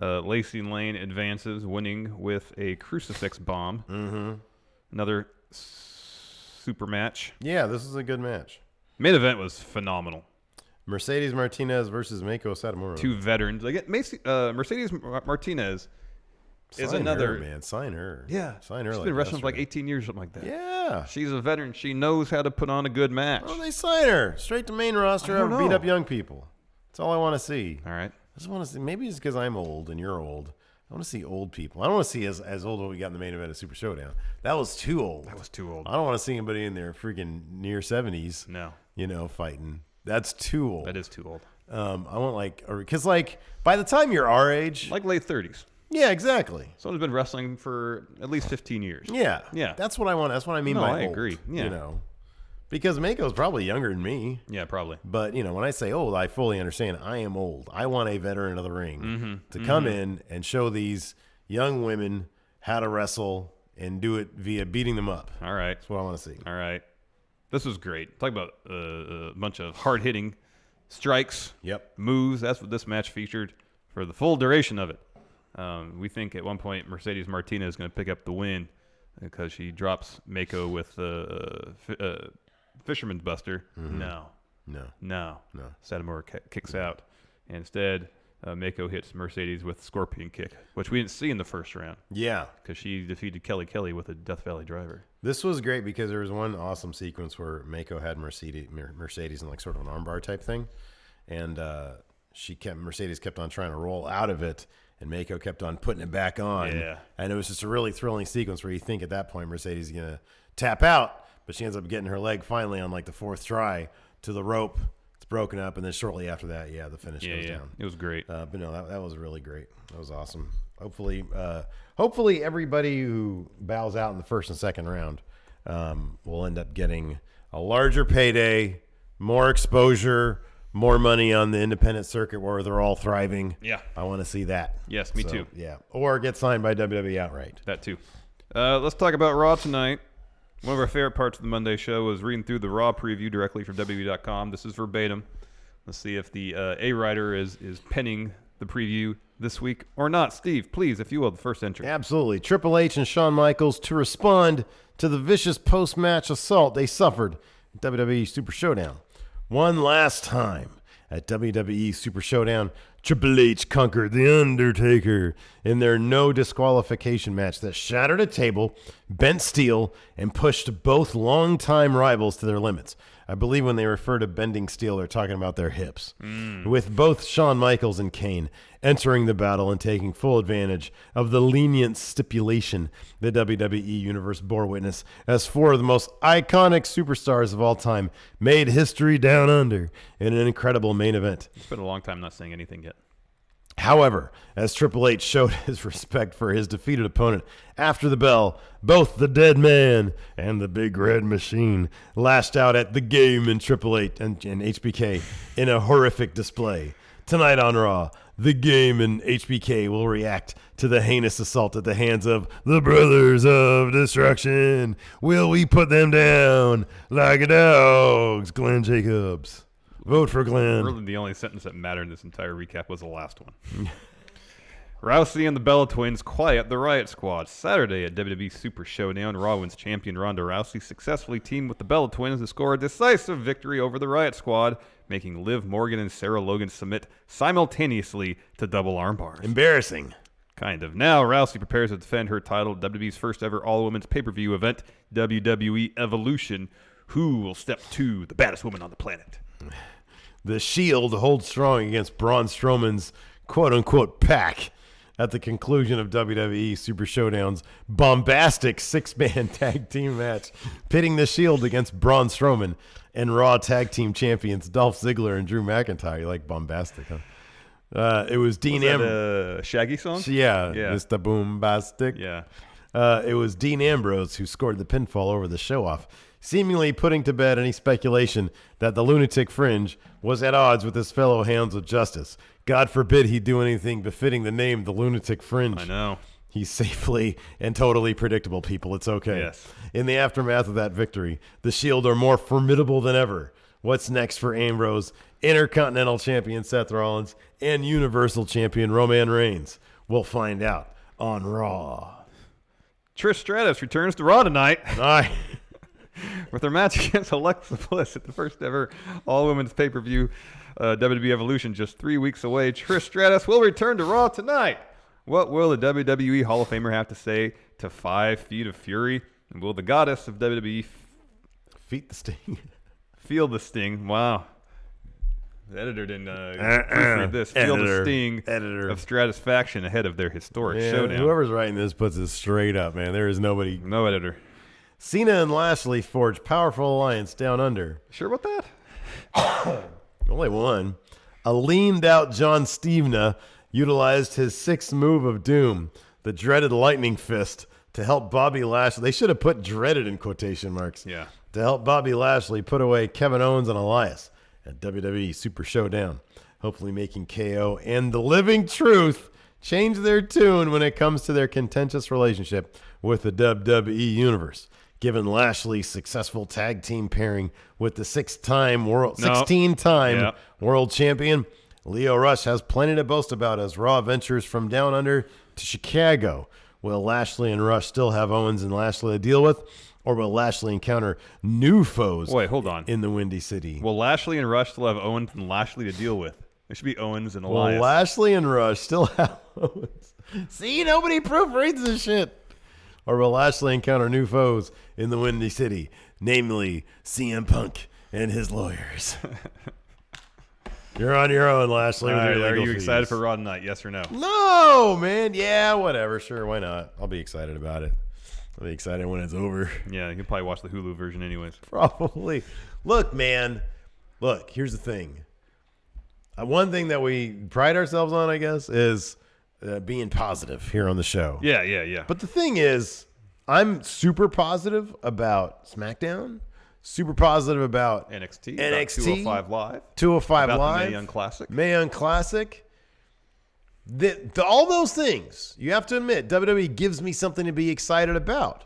Speaker 10: Lacey Lane advances, winning with a crucifix bomb. Another super match.
Speaker 9: Yeah, this is a good match.
Speaker 10: Main event was phenomenal.
Speaker 9: Mercedes Martinez versus Meiko Satomura.
Speaker 10: Two veterans. Like Mercedes Martinez is another
Speaker 9: man. Sign her.
Speaker 10: Yeah,
Speaker 9: sign her.
Speaker 10: She's
Speaker 9: like
Speaker 10: been wrestling for
Speaker 9: yesterday.
Speaker 10: like 18 years, something like that.
Speaker 9: Yeah,
Speaker 10: she's a veteran. She knows how to put on a good match.
Speaker 9: Oh, they sign her straight to main roster.
Speaker 10: I don't
Speaker 9: Beat
Speaker 10: know.
Speaker 9: up young people. That's all I want to see.
Speaker 10: All right.
Speaker 9: I just want to see. Maybe it's because I'm old and you're old. I want to see old people. I don't want to see as old as we got in the main event of Super Showdown. That was too old.
Speaker 10: That was too old.
Speaker 9: I don't want to see anybody in their freaking near 70s.
Speaker 10: No.
Speaker 9: Fighting. That's too old.
Speaker 10: That is too old.
Speaker 9: I want because by the time you're our age,
Speaker 10: like late 30s.
Speaker 9: Yeah, exactly.
Speaker 10: Someone's been wrestling for at least 15 years.
Speaker 9: Yeah.
Speaker 10: Yeah.
Speaker 9: That's what I want. That's what I mean by
Speaker 10: I
Speaker 9: old.
Speaker 10: agree. Yeah.
Speaker 9: Because Meiko's probably younger than me.
Speaker 10: Yeah, probably.
Speaker 9: But, when I say old, I fully understand. I am old. I want a veteran of the ring to come in and show these young women how to wrestle and do it via beating them up.
Speaker 10: All right.
Speaker 9: That's what I want to see.
Speaker 10: All right. This was great. Talk about a bunch of hard-hitting strikes, moves. That's what this match featured for the full duration of it. We think at one point Mercedes Martinez is going to pick up the win because she drops Meiko with Fisherman's Buster. No. Satomura kicks out. And instead, Meiko hits Mercedes with Scorpion Kick, which we didn't see in the first round.
Speaker 9: Yeah.
Speaker 10: Because she defeated Kelly with a Death Valley Driver.
Speaker 9: This was great because there was one awesome sequence where Meiko had Mercedes in like sort of an armbar type thing. And Mercedes kept on trying to roll out of it. And Meiko kept on putting it back on.
Speaker 10: Yeah.
Speaker 9: And it was just a really thrilling sequence where you think at that point Mercedes is going to tap out, but she ends up getting her leg finally on like the fourth try to the rope. It's broken up, and then shortly after that, the finish goes down.
Speaker 10: It was great.
Speaker 9: But no, that was really great. That was awesome. Hopefully everybody who bows out in the first and second round will end up getting a larger payday, more exposure, more money on the independent circuit where they're all thriving.
Speaker 10: Yeah.
Speaker 9: I want to see that.
Speaker 10: Yes, me too.
Speaker 9: Yeah. Or get signed by WWE outright.
Speaker 10: That too. Let's talk about Raw tonight. One of our favorite parts of the Monday show was reading through the Raw preview directly from WWE.com. This is verbatim. Let's see if the A-Writer is penning the preview this week or not. Steve, please, if you will, the first entry.
Speaker 9: Absolutely. Triple H and Shawn Michaels to respond to the vicious post-match assault they suffered at WWE Super Showdown. One last time at WWE Super Showdown, Triple H conquered The Undertaker in their no disqualification match that shattered a table, bent steel, and pushed both longtime rivals to their limits. I believe when they refer to bending steel, they're talking about their hips. With both Shawn Michaels and Kane entering the battle and taking full advantage of the lenient stipulation the WWE Universe bore witness as four of the most iconic superstars of all time made history down under in an incredible main event.
Speaker 10: It's been a long time not saying anything yet.
Speaker 9: However, as Triple H showed his respect for his defeated opponent after the bell, both the Dead Man and the Big Red Machine lashed out at the Game and Triple H and HBK in a horrific display. Tonight on Raw, the Game and HBK will react to the heinous assault at the hands of the Brothers of Destruction. Will we put them down like dogs? Glenn Jacobs. Vote for Glenn.
Speaker 10: Really, the only sentence that mattered in this entire recap was the last one. Rousey and the Bella Twins quiet the Riot Squad. Saturday at WWE Super Showdown, Raw Women's Champion Ronda Rousey successfully teamed with the Bella Twins to score a decisive victory over the Riot Squad, making Liv Morgan and Sarah Logan submit simultaneously to double armbars.
Speaker 9: Embarrassing.
Speaker 10: Kind of. Now, Rousey prepares to defend her title at WWE's first ever all-women's pay-per-view event, WWE Evolution. Who will step to the baddest woman on the planet?
Speaker 9: The Shield holds strong against Braun Strowman's quote-unquote pack at the conclusion of WWE Super Showdown's bombastic six-man tag team match, pitting the Shield against Braun Strowman and Raw Tag Team Champions Dolph Ziggler and Drew McIntyre. You like bombastic, huh? It was Dean Ambrose.
Speaker 10: A Shaggy song?
Speaker 9: Yeah, Mr. Boombastic.
Speaker 10: Yeah.
Speaker 9: It was Dean Ambrose who scored the pinfall over the show-off, seemingly putting to bed any speculation that the Lunatic Fringe was at odds with his fellow Hounds of Justice. God forbid he do anything befitting the name the Lunatic Fringe.
Speaker 10: I know.
Speaker 9: He's safely and totally predictable, people. It's okay.
Speaker 10: Yes.
Speaker 9: In the aftermath of that victory, the Shield are more formidable than ever. What's next for Ambrose, Intercontinental Champion Seth Rollins, and Universal Champion Roman Reigns? We'll find out on Raw.
Speaker 10: Trish Stratus returns to Raw tonight.
Speaker 9: With
Speaker 10: her match against Alexa Bliss at the first ever all-women's pay-per-view WWE Evolution just 3 weeks away. Trish Stratus will return to Raw tonight. What will the WWE Hall of Famer have to say to 5 Feet of Fury? And will the goddess of WWE
Speaker 9: Feet the Sting?
Speaker 10: Feel the Sting. Wow. The editor didn't proofread this. Feel the Sting of Stratusfaction ahead of their historic showdown.
Speaker 9: Whoever's writing this puts it straight up, man. There is nobody.
Speaker 10: No editor.
Speaker 9: Cena and Lashley forged powerful alliance down under.
Speaker 10: Sure about that?
Speaker 9: Only one. A leaned-out John Stevena utilized his sixth move of doom, the dreaded lightning fist, to help Bobby Lashley. They should have put dreaded in quotation marks.
Speaker 10: Yeah.
Speaker 9: To help Bobby Lashley put away Kevin Owens and Elias at WWE Super Showdown, hopefully making KO and the Living Truth change their tune when it comes to their contentious relationship with the WWE Universe. Given Lashley's successful tag team pairing with the 16-time world champion, Lio Rush has plenty to boast about as Raw ventures from down under to Chicago. Will Lashley and Rush still have Owens and Lashley to deal with, or will Lashley encounter new foes?
Speaker 10: Wait, hold on.
Speaker 9: In the Windy City.
Speaker 10: Will Lashley and Rush still have Owens and Lashley to deal with? It should be Owens and Elias.
Speaker 9: Will Lashley and Rush still have Owens? See, nobody proofreads this shit. Or will Lashley encounter new foes in the Windy City, namely CM Punk and his lawyers? You're on your own, Lashley. With your legal
Speaker 10: are you
Speaker 9: fees.
Speaker 10: excited for Raw tonight? Yes or no?
Speaker 9: No, man. Yeah, whatever. Sure, why not? I'll be excited about it. I'll be excited when it's over.
Speaker 10: Yeah, you can probably watch the Hulu version anyways.
Speaker 9: Probably. Look, man. Look, here's the thing. One thing that we pride ourselves on, I guess, is being positive here on the show.
Speaker 10: Yeah.
Speaker 9: But the thing is, I'm super positive about SmackDown. Super positive about
Speaker 10: NXT. 205 Live.
Speaker 9: 205
Speaker 10: about
Speaker 9: Live.
Speaker 10: The Mae Young Classic.
Speaker 9: Mae Young Classic. All those things, you have to admit, WWE gives me something to be excited about.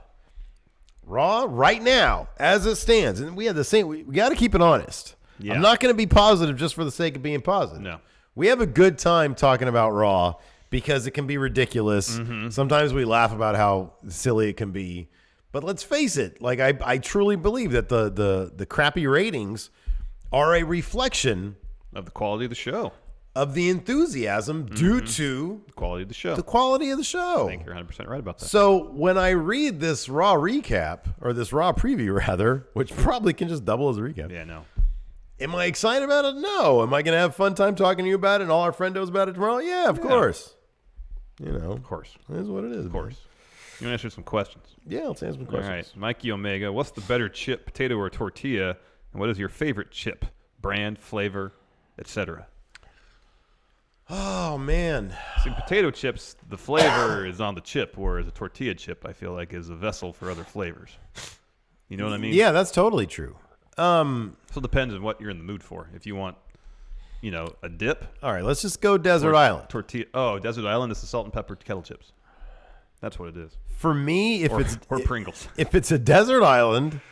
Speaker 9: Raw right now, as it stands, and we had the same. We got to keep it honest.
Speaker 10: Yeah.
Speaker 9: I'm not going to be positive just for the sake of being positive.
Speaker 10: No.
Speaker 9: We have a good time talking about Raw because it can be ridiculous.
Speaker 10: Mm-hmm.
Speaker 9: Sometimes we laugh about how silly it can be. But let's face it, like I truly believe that the crappy ratings are a reflection
Speaker 10: of the quality of the show,
Speaker 9: of the enthusiasm due to
Speaker 10: the quality of the show.
Speaker 9: The quality of the show.
Speaker 10: I think you're 100% right about that.
Speaker 9: So when I read this Raw recap, or this Raw preview rather, which probably can just double as a recap.
Speaker 10: Yeah, no.
Speaker 9: Am I excited about it? No. Am I going to have a fun time talking to you about it and all our friendos about it tomorrow? Yeah, of course. You know,
Speaker 10: of course.
Speaker 9: It is what it is.
Speaker 10: Of course. You want to answer some questions?
Speaker 9: Yeah, let's answer some questions.
Speaker 10: All right. Mikey Omega, what's the better chip, potato or tortilla? And what is your favorite chip? Brand, flavor, etc.
Speaker 9: Oh, man.
Speaker 10: See, potato chips, the flavor is on the chip, whereas a tortilla chip, I feel like, is a vessel for other flavors. You know what I mean?
Speaker 9: Yeah, that's totally true.
Speaker 10: So it depends on what you're in the mood for. If you want, you know, a dip.
Speaker 9: All right, let's just go Desert Island.
Speaker 10: Tortilla. Oh, Desert Island is the salt and pepper kettle chips. That's what it is.
Speaker 9: For me, if it's
Speaker 10: or Pringles.
Speaker 9: If it's a Desert Island,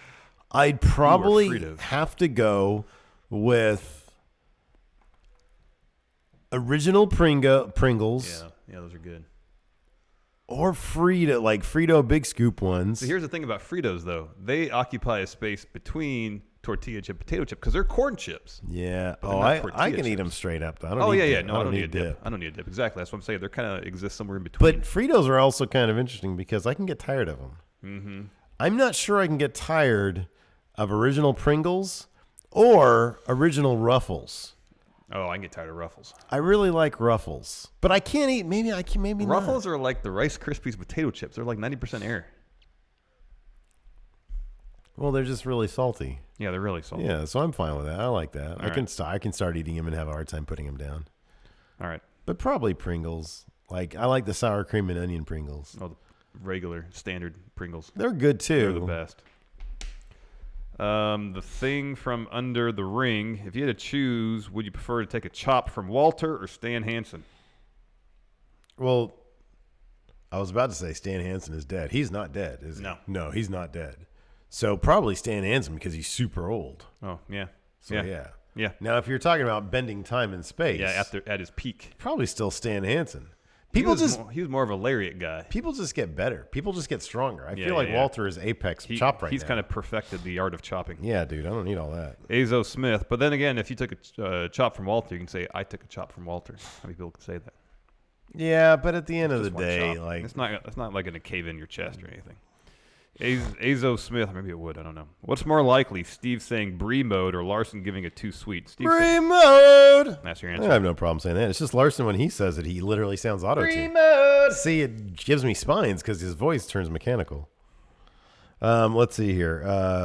Speaker 9: I'd probably have to go with original Pringles.
Speaker 10: Yeah, those are good.
Speaker 9: Or Frito, like Frito Big Scoop ones.
Speaker 10: So here's the thing about Fritos, though. They occupy a space between tortilla chip, potato chip, because they're corn chips.
Speaker 9: Yeah. Oh, I can eat them straight up. Though. I don't need dip.
Speaker 10: No, I don't need a dip. I don't need a dip. Exactly. That's what I'm saying. They're kind of exist somewhere in between.
Speaker 9: But Fritos are also kind of interesting because I can get tired of them.
Speaker 10: Mm-hmm.
Speaker 9: I'm not sure I can get tired of original Pringles or original Ruffles.
Speaker 10: Oh, I can get tired of Ruffles.
Speaker 9: I really like Ruffles, but I can't eat. Maybe
Speaker 10: Ruffles are like the Rice Krispies potato chips. They're like 90% air.
Speaker 9: Well, they're just really salty.
Speaker 10: Yeah, they're really salty.
Speaker 9: Yeah, so I'm fine with that. I like that.
Speaker 10: All right.
Speaker 9: I can start eating them and have a hard time putting them down.
Speaker 10: All right.
Speaker 9: But probably Pringles. Like I like the sour cream and onion Pringles.
Speaker 10: Oh, the regular standard Pringles.
Speaker 9: They're good too.
Speaker 10: They're the best. The thing from Under the Ring. If you had to choose, would you prefer to take a chop from Walter or Stan Hansen?
Speaker 9: Well, I was about to say Stan Hansen is dead. He's not dead, is he?
Speaker 10: No.
Speaker 9: No, he's not dead. So probably Stan Hansen because he's super old.
Speaker 10: Oh, yeah.
Speaker 9: So
Speaker 10: yeah.
Speaker 9: Now, if you're talking about bending time and space.
Speaker 10: Yeah, at his peak.
Speaker 9: Probably still Stan Hansen.
Speaker 10: He was more of a lariat guy.
Speaker 9: People just get better. People just get stronger. I feel like Walter is apex chop right now.
Speaker 10: He's kind of perfected the art of chopping.
Speaker 9: Yeah, dude. I don't need all that.
Speaker 10: Azo Smith. But then again, if you took a chop from Walter, you can say, I took a chop from Walter. How many people can say that?
Speaker 9: Yeah, but at the end of the
Speaker 10: Just one
Speaker 9: day,
Speaker 10: chop.
Speaker 9: like
Speaker 10: it's not like going to cave in your chest or anything. Azo Smith, maybe it would. I don't know. What's more likely, Steve saying Brie mode or Larson giving it too sweet? Steve
Speaker 9: Brie mode.
Speaker 10: That's your answer.
Speaker 9: I have no problem saying that. It's just Larson when he says it, he literally sounds auto-tune.
Speaker 10: Brie mode.
Speaker 9: See, it gives me spines because his voice turns mechanical. Let's see here.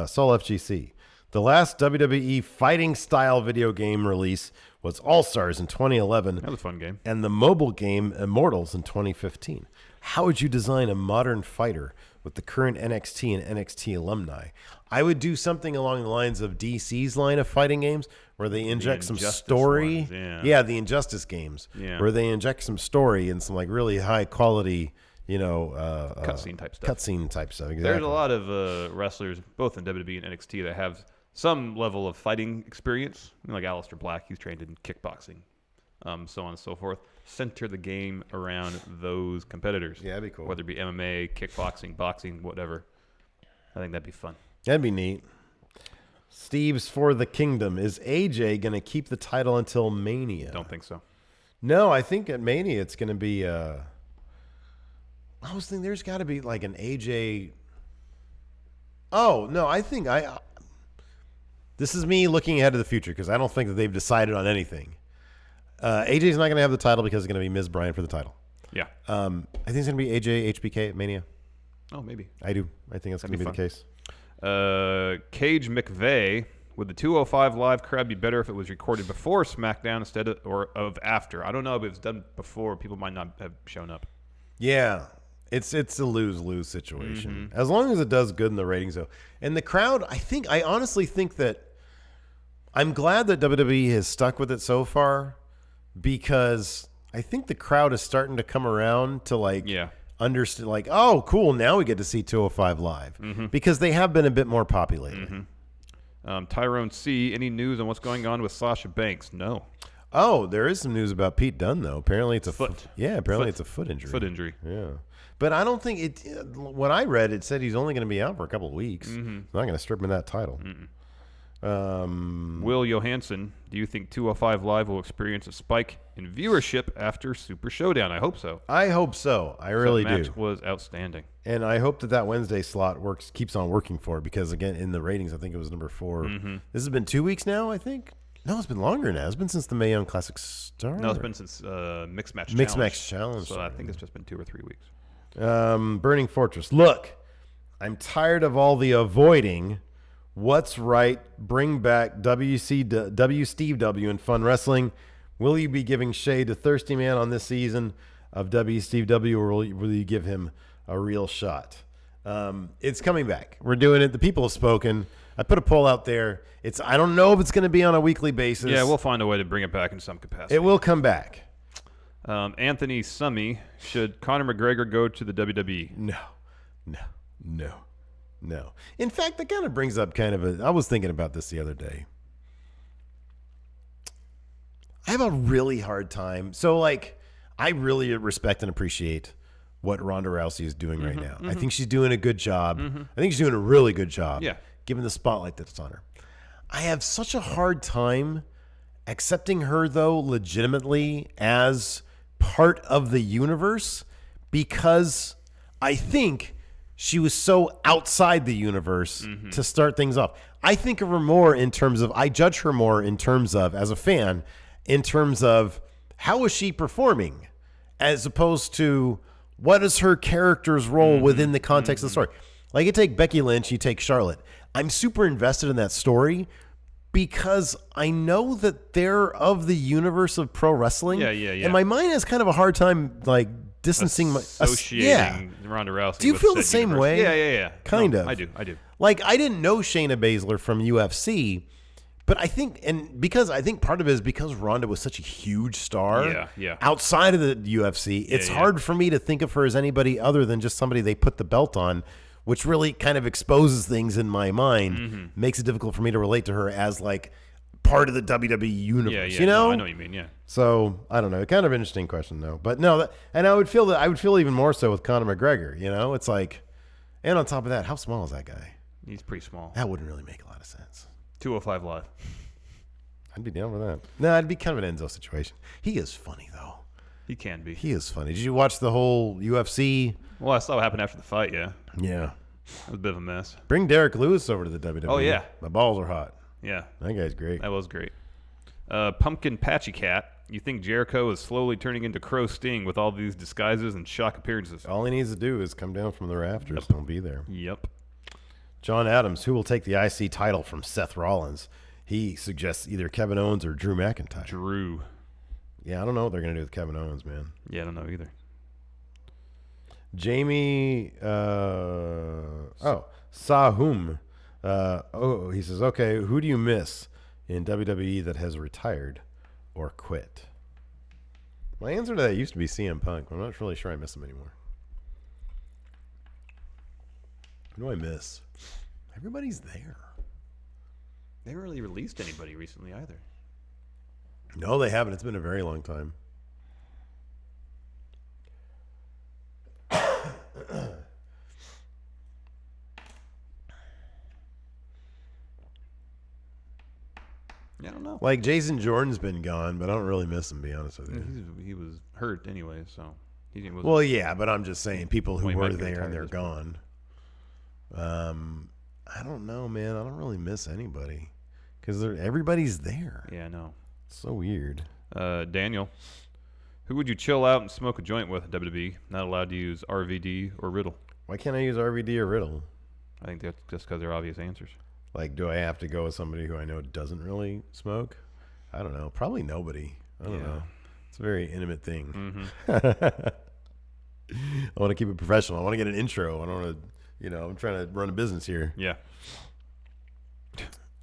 Speaker 9: Soul FGC. The last WWE fighting style video game release was All Stars in 2011.
Speaker 10: That was a fun game.
Speaker 9: And the mobile game Immortals in 2015. How would you design a modern fighter with the current NXT and NXT alumni? I would do something along the lines of DC's line of fighting games where they inject some story.
Speaker 10: Ones,
Speaker 9: yeah, the Injustice games.
Speaker 10: Yeah.
Speaker 9: Where they inject some story and some like really high quality,
Speaker 10: cutscene type stuff.
Speaker 9: Cutscene type stuff. Exactly.
Speaker 10: There's a lot of wrestlers, both in WWE and NXT, that have some level of fighting experience. Like Aleister Black, he's trained in kickboxing, so on and so forth. Center the game around those competitors.
Speaker 9: Yeah, that'd be cool.
Speaker 10: Whether it be MMA, kickboxing, boxing, whatever. I think that'd be fun.
Speaker 9: That'd be neat. Steve's for the Kingdom. Is AJ going to keep the title until Mania?
Speaker 10: Don't think so.
Speaker 9: No, I think at Mania it's going to be... I was thinking there's got to be like an AJ... Oh, no, I think this is me looking ahead to the future because I don't think that they've decided on anything. AJ's not going to have the title because it's going to be Ms. Bryan for the title.
Speaker 10: Yeah.
Speaker 9: I think it's going to be AJ HBK at Mania.
Speaker 10: Oh, maybe.
Speaker 9: I do. I think that's going to be the case.
Speaker 10: Cage McVeigh, would the 205 Live crowd be better if it was recorded before SmackDown instead of after? I don't know if it's done before. People might not have shown up.
Speaker 9: Yeah. It's a lose-lose situation. Mm-hmm. As long as it does good in the ratings, though. And the crowd, I honestly think that I'm glad that WWE has stuck with it so far because I think the crowd is starting to come around to like understood, like, oh, cool, now we get to see 205 live because they have been a bit more populated.
Speaker 10: Tyrone C, any news on what's going on with Sasha Banks? No.
Speaker 9: Oh, there is some news about Pete Dunne, though. Apparently it's a
Speaker 10: foot.
Speaker 9: It's a foot injury.
Speaker 10: Foot injury.
Speaker 9: Yeah. But I don't think it. When I read, it said he's only going to be out for a couple of weeks. They're not going to strip him of that title.
Speaker 10: Will Johansson, do you think 205 Live will experience a spike in viewership after Super Showdown? I hope so.
Speaker 9: I hope so. I really do.
Speaker 10: That match was outstanding.
Speaker 9: And I hope that Wednesday slot keeps on working for it because, again, in the ratings, I think it was number 4. This has been 2 weeks now, I think. No, it's been longer now. It's been since the Mae Young Classic start.
Speaker 10: No, it's been since Mixed Match
Speaker 9: Challenge.
Speaker 10: So I think it's just been 2 or 3 weeks.
Speaker 9: Burning Fortress. Look, I'm tired of all the avoiding. What's right? Bring back Steve W in Fun Wrestling. Will you be giving shade to Thirsty Man on this season of Steve W, or will you give him a real shot? It's coming back. We're doing it. The people have spoken. I put a poll out there. I don't know if it's going to be on a weekly basis.
Speaker 10: Yeah, we'll find a way to bring it back in some capacity.
Speaker 9: It will come back.
Speaker 10: Anthony Summy, should Conor McGregor go to the WWE?
Speaker 9: No. In fact, that kind of brings up I was thinking about this the other day. I have a really hard time. So, like, I really respect and appreciate what Ronda Rousey is doing right now. I think she's doing a good job. I think she's doing a really good job.
Speaker 10: Yeah.
Speaker 9: Given the spotlight that's on her. I have such a hard time accepting her, though, legitimately as part of the universe because I think she was so outside the universe to start things off. I think of her more in terms of, I judge her more in terms of, as a fan, in terms of how is she performing as opposed to what is her character's role within the context of the story. Like, you take Becky Lynch, you take Charlotte. I'm super invested in that story because I know that they're of the universe of pro wrestling.
Speaker 10: Yeah.
Speaker 9: And my mind has kind of a hard time, like, distancing
Speaker 10: associating Ronda Rousey.
Speaker 9: Do you
Speaker 10: with
Speaker 9: feel the
Speaker 10: said
Speaker 9: same
Speaker 10: universe.
Speaker 9: way?
Speaker 10: Yeah.
Speaker 9: Kind of.
Speaker 10: I do.
Speaker 9: Like, I didn't know Shayna Baszler from UFC, but I think, because I think part of it is because Ronda was such a huge star outside of the UFC, it's hard for me to think of her as anybody other than just somebody they put the belt on, which really kind of exposes things in my mind, makes it difficult for me to relate to her as, like, part of the WWE universe, you know?
Speaker 10: No, I know what you mean, yeah.
Speaker 9: So, I don't know. Kind of interesting question, though. But no, and I would feel even more so with Conor McGregor, you know? It's like, and on top of that, how small is that guy?
Speaker 10: He's pretty small.
Speaker 9: That wouldn't really make a lot of sense.
Speaker 10: 205 Live.
Speaker 9: I'd be down with that. No, it'd be kind of an Enzo situation. He is funny, though.
Speaker 10: He can be.
Speaker 9: He is funny. Did you watch the whole UFC?
Speaker 10: Well, I saw what happened after the fight, yeah.
Speaker 9: Yeah.
Speaker 10: It was a bit of a mess.
Speaker 9: Bring Derek Lewis over to the WWE.
Speaker 10: Oh, yeah.
Speaker 9: The balls are hot.
Speaker 10: Yeah.
Speaker 9: That guy's great.
Speaker 10: That was great. Pumpkin Patchy Cat, you think Jericho is slowly turning into Crow Sting with all these disguises and shock appearances?
Speaker 9: All he needs to do is come down from the rafters and he'll be there.
Speaker 10: Yep.
Speaker 9: John Adams, who will take the IC title from Seth Rollins? He suggests either Kevin Owens or Drew McIntyre.
Speaker 10: Drew.
Speaker 9: Yeah, I don't know what they're going to do with Kevin Owens, man.
Speaker 10: Yeah, I don't know either.
Speaker 9: Jamie, Sahum. He says, okay, who do you miss in WWE that has retired or quit? My answer to that used to be CM Punk. I'm not really sure I miss him anymore. Who do I miss? Everybody's there.
Speaker 10: They haven't really released anybody recently either.
Speaker 9: No, they haven't. It's been a very long time.
Speaker 10: Yeah, I don't know.
Speaker 9: Like, Jason Jordan's been gone, but I don't really miss him, to be honest with you.
Speaker 10: He was hurt anyway, so.
Speaker 9: Well, yeah, but I'm just saying people who were there and they're gone. I don't know, man. I don't really miss anybody because everybody's there.
Speaker 10: Yeah, I know.
Speaker 9: So weird.
Speaker 10: Daniel, who would you chill out and smoke a joint with at WWE? Not allowed to use RVD or Riddle.
Speaker 9: Why can't I use RVD or Riddle?
Speaker 10: I think that's just because they're obvious answers.
Speaker 9: Like, do I have to go with somebody who I know doesn't really smoke? I don't know. Probably nobody. I don't know. It's a very intimate thing. I want to keep it professional. I want to get an intro. I don't want to, I'm trying to run a business here.
Speaker 10: Yeah.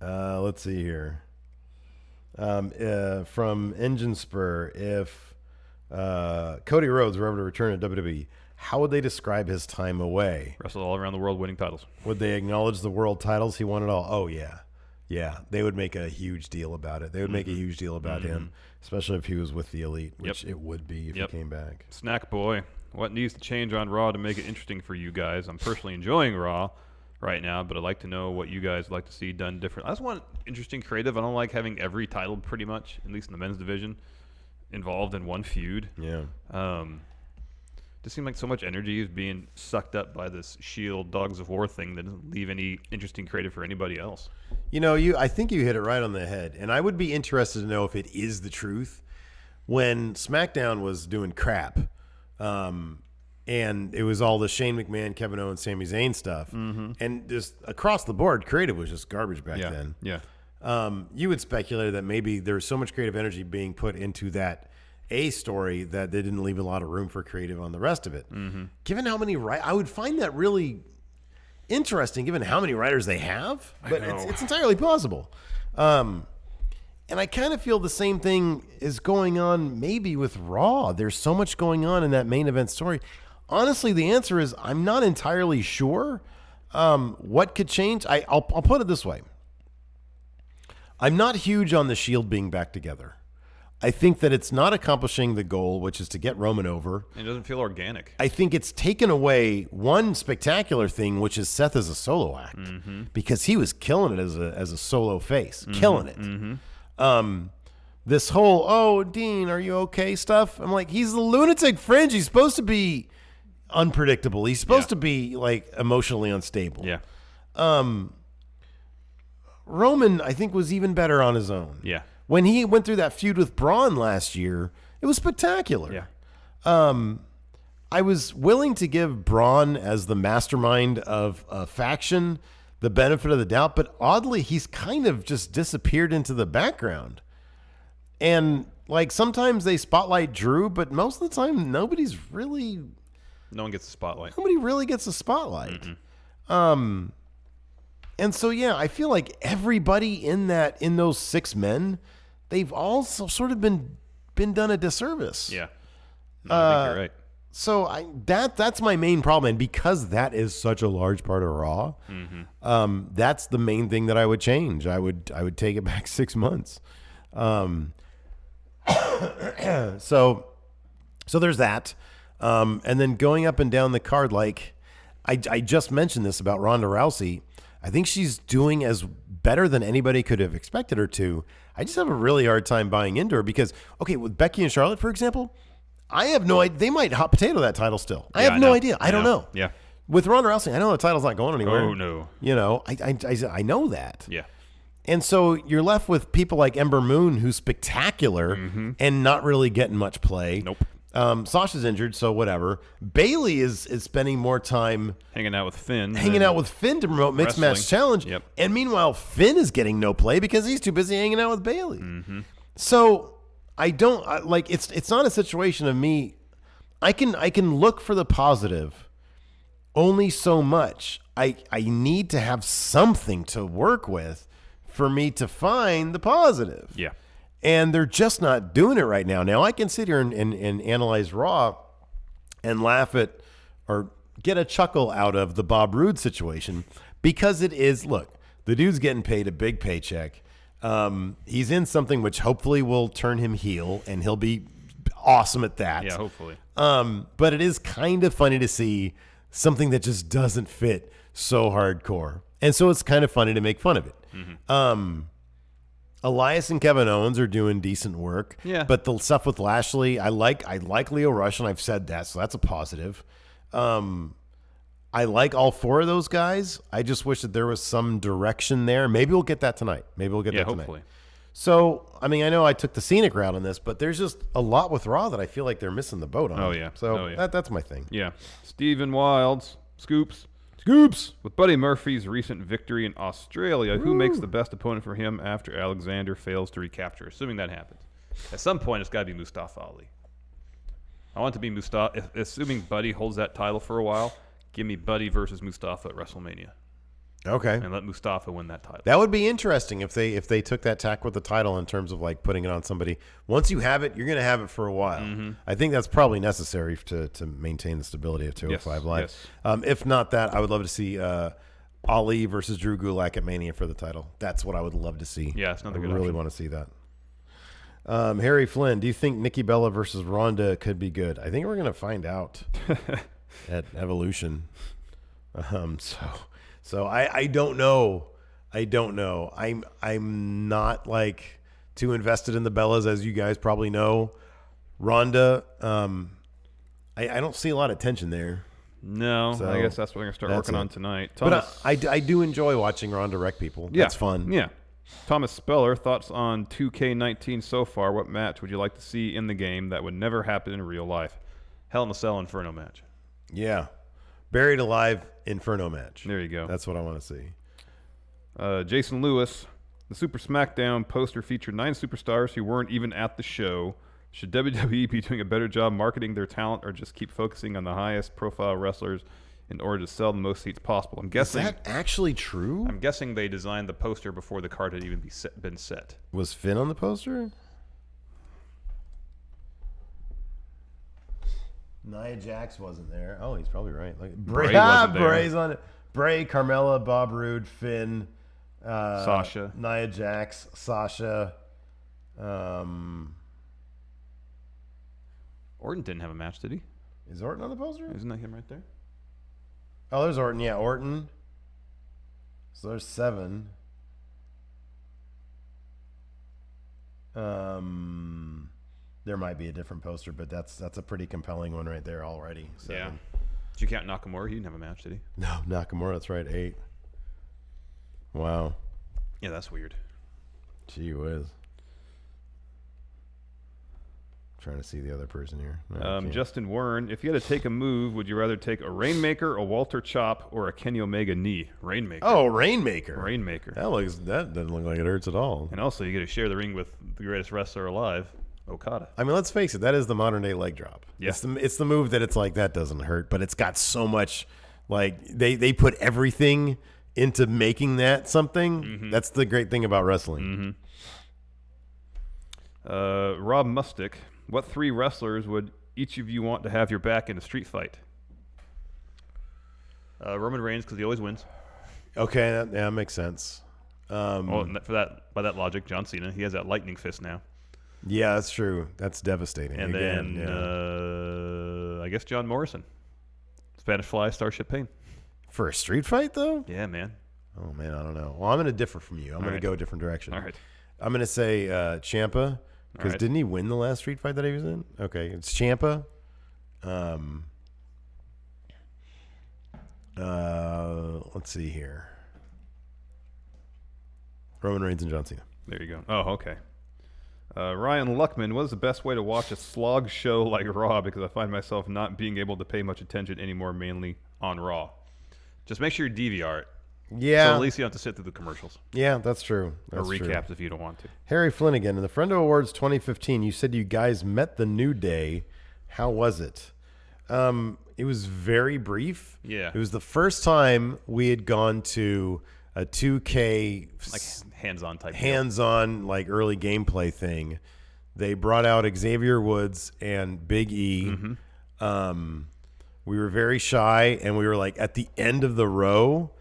Speaker 9: Let's see here. From Engine Spur, if Cody Rhodes were ever to return to WWE, how would they describe his time away?
Speaker 10: Wrestled all around the world, winning titles.
Speaker 9: Would they acknowledge the world titles? He won it all. Oh, yeah. Yeah, they would make a huge deal about it. They would make a huge deal about him, especially if he was with the Elite, which it would be if he came back.
Speaker 10: Snack Boy, what needs to change on Raw to make it interesting for you guys? I'm personally enjoying Raw right now, but I'd like to know what you guys like to see done different. I just want interesting creative. I don't like having every title pretty much, at least in the men's division, involved in one feud.
Speaker 9: Yeah.
Speaker 10: Just seems like so much energy is being sucked up by this Shield Dogs of War thing that doesn't leave any interesting creative for anybody else.
Speaker 9: You know, I think you hit it right on the head, and I would be interested to know if it is the truth. When SmackDown was doing crap, and it was all the Shane McMahon, Kevin Owens, Sami Zayn stuff, and just across the board, creative was just garbage back then.
Speaker 10: Yeah.
Speaker 9: You would speculate that maybe there was so much creative energy being put into that story that they didn't leave a lot of room for creative on the rest of it. Given how many I would find that really interesting, given how many writers they have, but it's entirely possible. And I kind of feel the same thing is going on maybe with Raw. There's so much going on in that main event story. Honestly, the answer is I'm not entirely sure what could change. I'll put it this way. I'm not huge on the Shield being back together. I think that it's not accomplishing the goal, which is to get Roman over.
Speaker 10: It doesn't feel organic.
Speaker 9: I think it's taken away one spectacular thing, which is Seth as a solo act, because he was killing it as a solo face, killing it. This whole, Dean, are you okay stuff? I'm like, he's the lunatic fringe. He's supposed to be unpredictable. He's supposed to be like emotionally unstable.
Speaker 10: Yeah.
Speaker 9: Roman, I think, was even better on his own.
Speaker 10: Yeah.
Speaker 9: When he went through that feud with Braun last year, it was spectacular.
Speaker 10: Yeah.
Speaker 9: I was willing to give Braun as the mastermind of a faction the benefit of the doubt, but oddly, he's kind of just disappeared into the background. And like sometimes they spotlight Drew, but most of the time, no one gets the spotlight. Nobody really gets a spotlight. And so, yeah, I feel like everybody in those 6 men, they've all sort of been done a disservice.
Speaker 10: Yeah. No, I think you're right.
Speaker 9: So that's my main problem, and because that is such a large part of Raw, that's the main thing that I would change. I would take it back 6 months. So there's that, and then going up and down the card, like I just mentioned this about Ronda Rousey. I think she's doing as better than anybody could have expected her to. I just have a really hard time buying into her because, okay, with Becky and Charlotte, for example, I have no idea. They might hot potato that title still. I have no idea. I don't know.
Speaker 10: Yeah.
Speaker 9: With Ronda Rousey, I know the title's not going anywhere.
Speaker 10: Oh, no.
Speaker 9: You know, I know that.
Speaker 10: Yeah.
Speaker 9: And so you're left with people like Ember Moon, who's spectacular and not really getting much play.
Speaker 10: Nope.
Speaker 9: Sasha's injured, so whatever. Bayley is spending more time
Speaker 10: hanging out with Finn
Speaker 9: to promote Mixed Match Challenge.
Speaker 10: Yep.
Speaker 9: And meanwhile, Finn is getting no play because he's too busy hanging out with Bayley. So I don't like it's not a situation of me. I can look for the positive only so much. I need to have something to work with for me to find the positive.
Speaker 10: Yeah.
Speaker 9: And they're just not doing it right now. Now, I can sit here and analyze Raw and laugh at or get a chuckle out of the Bob Roode situation because it is, look, the dude's getting paid a big paycheck. He's in something which hopefully will turn him heel, and he'll be awesome at that.
Speaker 10: Yeah, hopefully.
Speaker 9: But it is kind of funny to see something that just doesn't fit so hardcore. And so it's kind of funny to make fun of it. Elias and Kevin Owens are doing decent work.
Speaker 10: Yeah.
Speaker 9: But the stuff with Lashley, I like Leo Rush, and I've said that, so that's a positive. I like all 4 of those guys. I just wish that there was some direction there. Maybe we'll get that tonight.
Speaker 10: Hopefully.
Speaker 9: So, I mean, I know I took the scenic route on this, but there's just a lot with Raw that I feel like they're missing the boat on.
Speaker 10: Oh, yeah.
Speaker 9: So that's my thing.
Speaker 10: Yeah. Stephen Wilds, Scoops. With Buddy Murphy's recent victory in Australia, who makes the best opponent for him after Alexander fails to recapture? Assuming that happens. At some point, it's got to be Mustafa Ali. I want it to be Mustafa. Assuming Buddy holds that title for a while, give me Buddy versus Mustafa at WrestleMania.
Speaker 9: Okay.
Speaker 10: And let Mustafa win that title.
Speaker 9: That would be interesting if they took that tack with the title in terms of like putting it on somebody. Once you have it, you're going to have it for a while.
Speaker 10: Mm-hmm.
Speaker 9: I think that's probably necessary to maintain the stability of 205 Live.
Speaker 10: Yes.
Speaker 9: If not that, I would love to see Ali versus Drew Gulak at Mania for the title. That's what I would love to see.
Speaker 10: Yeah, it's another good
Speaker 9: I really
Speaker 10: option.
Speaker 9: want to see that. Harry Flynn, do you think Nikki Bella versus Ronda could be good? I think we're going to find out at Evolution. So I don't know. I'm not like too invested in the Bellas, as you guys probably know. Ronda, I don't see a lot of tension there.
Speaker 10: No,
Speaker 9: So,
Speaker 10: I guess that's what we're going to start working on tonight.
Speaker 9: But I do enjoy watching Ronda wreck people.
Speaker 10: Yeah,
Speaker 9: That's fun.
Speaker 10: Yeah. Thomas Speller, thoughts on 2K19 so far? What match would you like to see in the game that would never happen in real life? Hell in a Cell Inferno match.
Speaker 9: Yeah. Buried Alive Inferno match.
Speaker 10: There you go.
Speaker 9: That's what I want to see.
Speaker 10: Jason Lewis, the Super SmackDown poster featured 9 superstars who weren't even at the show. Should WWE be doing a better job marketing their talent or just keep focusing on the highest profile wrestlers in order to sell the most seats possible? I'm guessing.
Speaker 9: Is that actually true?
Speaker 10: I'm guessing they designed the poster before the card had even been set.
Speaker 9: Was Finn on the poster? Nia Jax wasn't there. Oh, he's probably right. Like
Speaker 10: Bray wasn't there.
Speaker 9: Bray's on it. Bray, Carmella, Bob Roode, Finn,
Speaker 10: Sasha,
Speaker 9: Nia Jax, Sasha.
Speaker 10: Orton didn't have a match, did he?
Speaker 9: Is Orton on the poster?
Speaker 10: Isn't that him right there?
Speaker 9: Oh, there's Orton. Yeah, Orton. So there's 7. There might be a different poster, but that's a pretty compelling one right there already. 7.
Speaker 10: Yeah. Did you count Nakamura? He didn't have a match, did he?
Speaker 9: No, Nakamura. That's right. 8. Wow.
Speaker 10: Yeah, that's weird.
Speaker 9: Gee whiz. Trying to see the other person here. No,
Speaker 10: Justin Wern, if you had to take a move, would you rather take a Rainmaker, a Walter Chop, or a Kenny Omega knee? Rainmaker.
Speaker 9: Oh, Rainmaker.
Speaker 10: Rainmaker.
Speaker 9: That doesn't look like it hurts at all.
Speaker 10: And also, you get to share the ring with the greatest wrestler alive, Okada.
Speaker 9: I mean, let's face it. That is the modern day leg drop.
Speaker 10: Yeah.
Speaker 9: It's the move that it's like, that doesn't hurt, but it's got so much, like, they put everything into making that something.
Speaker 10: Mm-hmm.
Speaker 9: That's the great thing about wrestling.
Speaker 10: Mm-hmm. Rob Mustick, what 3 wrestlers would each of you want to have your back in a street fight? Roman Reigns, because he always wins.
Speaker 9: Okay, that makes sense.
Speaker 10: By that logic, John Cena. He has that lightning fist now.
Speaker 9: Yeah, that's true. That's devastating.
Speaker 10: And I guess John Morrison, Spanish Fly, Starship Pain.
Speaker 9: For a street fight, though?
Speaker 10: Yeah, man.
Speaker 9: Oh, man, I don't know. Well, I'm going to differ from you. I'm going to go a different direction.
Speaker 10: All right.
Speaker 9: I'm going to say Ciampa, because
Speaker 10: right.
Speaker 9: didn't he win the last street fight that he was in? Okay, it's Ciampa. Let's see here. Roman Reigns and John Cena.
Speaker 10: There you go. Oh, okay. Ryan Luckman, what is the best way to watch a slog show like Raw? Because I find myself not being able to pay much attention anymore, mainly on Raw. Just make sure you DVR it.
Speaker 9: Yeah.
Speaker 10: So at least you don't have to sit through the commercials.
Speaker 9: Yeah, that's true. That's
Speaker 10: or recaps
Speaker 9: true.
Speaker 10: if you don't want to.
Speaker 9: Harry Flanagan, in the Friendo Awards 2015, you said you guys met the New Day. How was it? It was very brief.
Speaker 10: Yeah.
Speaker 9: It was the first time we had gone to a 2K
Speaker 10: like hands-on type
Speaker 9: hands-on deal. Like early gameplay thing. They brought out Xavier Woods and Big E.
Speaker 10: Mm-hmm.
Speaker 9: We were very shy, and we were like at the end of the row,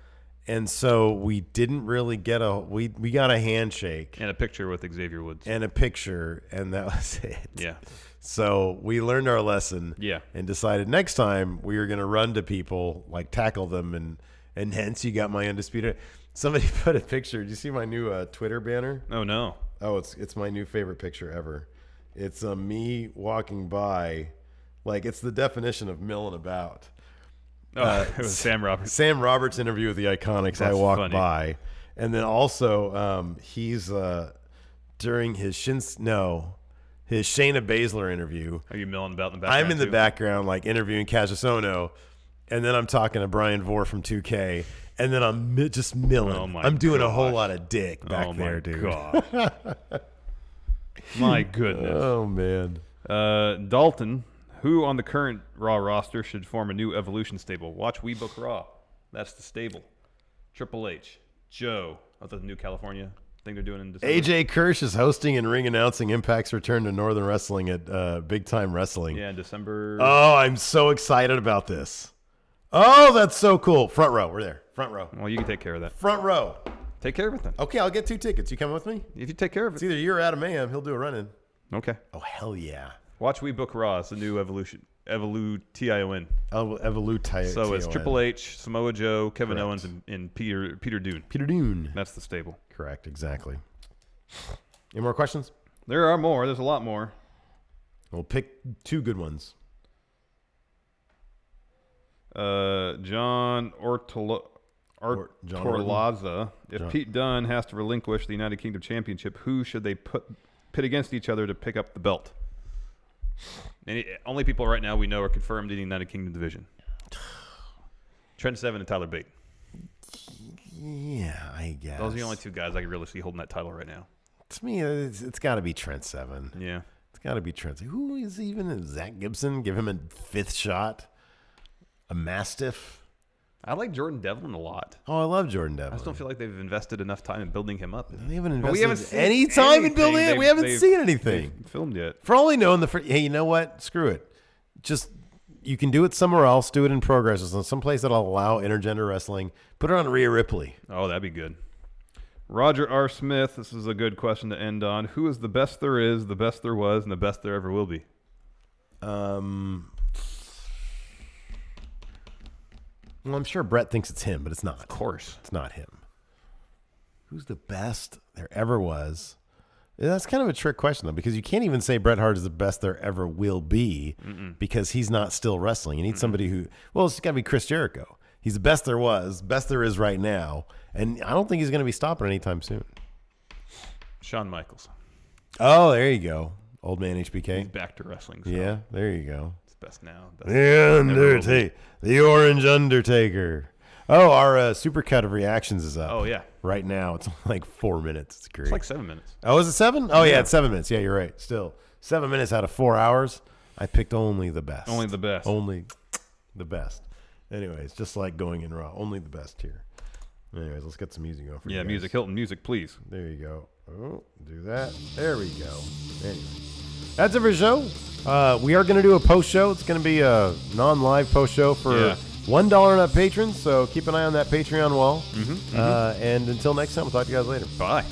Speaker 9: and so we didn't really get we got a handshake
Speaker 10: and a picture with Xavier Woods
Speaker 9: and that was it.
Speaker 10: Yeah.
Speaker 9: So we learned our lesson.
Speaker 10: Yeah.
Speaker 9: And decided next time we were going to run to people, like tackle them, and hence you got my undisputed. Somebody put a picture. Did you see my new Twitter banner?
Speaker 10: Oh no.
Speaker 9: Oh, it's my new favorite picture ever. It's me walking by, like it's the definition of milling about.
Speaker 10: Oh, it was Sam Roberts.
Speaker 9: Sam Roberts interview with the Iconics.
Speaker 10: That's
Speaker 9: I walked
Speaker 10: funny.
Speaker 9: by, and then also he's during his Shayna Baszler interview.
Speaker 10: Are you milling about in the background?
Speaker 9: I'm in the
Speaker 10: too?
Speaker 9: background, like interviewing Cassius Ohno, and then I'm talking to Brian Vore from 2K, and then I'm just milling.
Speaker 10: Oh my
Speaker 9: I'm doing a whole
Speaker 10: gosh.
Speaker 9: lot of dick back there, dude.
Speaker 10: God. My goodness.
Speaker 9: Oh man.
Speaker 10: Dalton, who on the current Raw roster should form a new Evolution stable? Watch We Book Raw. That's the stable. Triple H, Joe. That's the new California thing they're doing in December.
Speaker 9: AJ Kirsch is hosting and ring announcing Impact's return to Northern Wrestling at Big Time Wrestling.
Speaker 10: Yeah, in December.
Speaker 9: Oh, I'm so excited about this. Oh, that's so cool. Front row. We're there. Front row.
Speaker 10: Well, you can take care of that.
Speaker 9: Front row.
Speaker 10: Take care of it then.
Speaker 9: Okay, I'll get 2 tickets. You coming with me?
Speaker 10: If you take care of it.
Speaker 9: It's either you or Adam Mayhem. He'll do a run-in.
Speaker 10: Okay.
Speaker 9: Oh, hell yeah.
Speaker 10: Watch We Book Raw. It's the new Evolution. Evolution.
Speaker 9: Evolute.
Speaker 10: So it's Triple H, Samoa Joe, Kevin
Speaker 9: Correct.
Speaker 10: Owens, and Peter Dune.
Speaker 9: Peter Dune.
Speaker 10: That's the stable.
Speaker 9: Correct, exactly. Any more questions?
Speaker 10: There are more. There's a lot more.
Speaker 9: We'll pick 2 good ones.
Speaker 10: John Ortolaza. If Pete Dunne has to relinquish the United Kingdom Championship, who should they pit against each other to pick up the belt? And only people right now we know are confirmed in the United Kingdom division. Trent Seven and Tyler Bate.
Speaker 9: Yeah, I guess.
Speaker 10: Those are the only 2 guys I can really see holding that title right now.
Speaker 9: To me, it's got to be Trent Seven.
Speaker 10: Yeah.
Speaker 9: It's got to be Trent. Who is even Zach Gibson? Give him a 5th shot. A Mastiff.
Speaker 10: I like Jordan Devlin a lot.
Speaker 9: Oh, I love Jordan Devlin.
Speaker 10: I just don't feel like they've invested enough time in building him up.
Speaker 9: They haven't invested any time in building it. We haven't seen anything
Speaker 10: filmed yet.
Speaker 9: For only knowing hey, you know what? Screw it. Just you can do it somewhere else. Do it in Progress or someplace that'll allow intergender wrestling. Put it on Rhea Ripley.
Speaker 10: Oh, that'd be good. Roger R. Smith. This is a good question to end on. Who is the best there is, the best there was, and the best there ever will be?
Speaker 9: Well, I'm sure Brett thinks it's him, but it's not.
Speaker 10: Of course.
Speaker 9: It's not him. Who's the best there ever was? That's kind of a trick question, though, because you can't even say Bret Hart is the best there ever will be because he's not still wrestling. You need somebody who, well, it's got to be Chris Jericho. He's the best there was, best there is right now, and I don't think he's going to be stopping anytime soon.
Speaker 10: Shawn Michaels.
Speaker 9: Oh, there you go. Old man HBK.
Speaker 10: He's back to wrestling. So.
Speaker 9: Yeah, there you go.
Speaker 10: Best now.
Speaker 9: The Undertaker. The Orange Undertaker. Oh, our supercut of reactions is up.
Speaker 10: Oh, yeah.
Speaker 9: Right now. It's like 4 minutes. It's great.
Speaker 10: It's like 7 minutes.
Speaker 9: Oh, is it 7? Oh, yeah, it's 7 minutes. Yeah, you're right. Still, 7 minutes out of 4 hours. I picked only the best.
Speaker 10: Only the best.
Speaker 9: Only the best. Anyways, just like going in Raw. Only the best here. Anyways, let's get some music going for you guys.
Speaker 10: Music. Hilton music, please.
Speaker 9: There you go. Oh, do that. There we go. Anyway. That's it for the show. We are going to do a post show. It's going to be a non-live post show for $1 and up patrons. So keep an eye on that Patreon wall. And until next time, we'll talk to you guys later.
Speaker 10: Bye.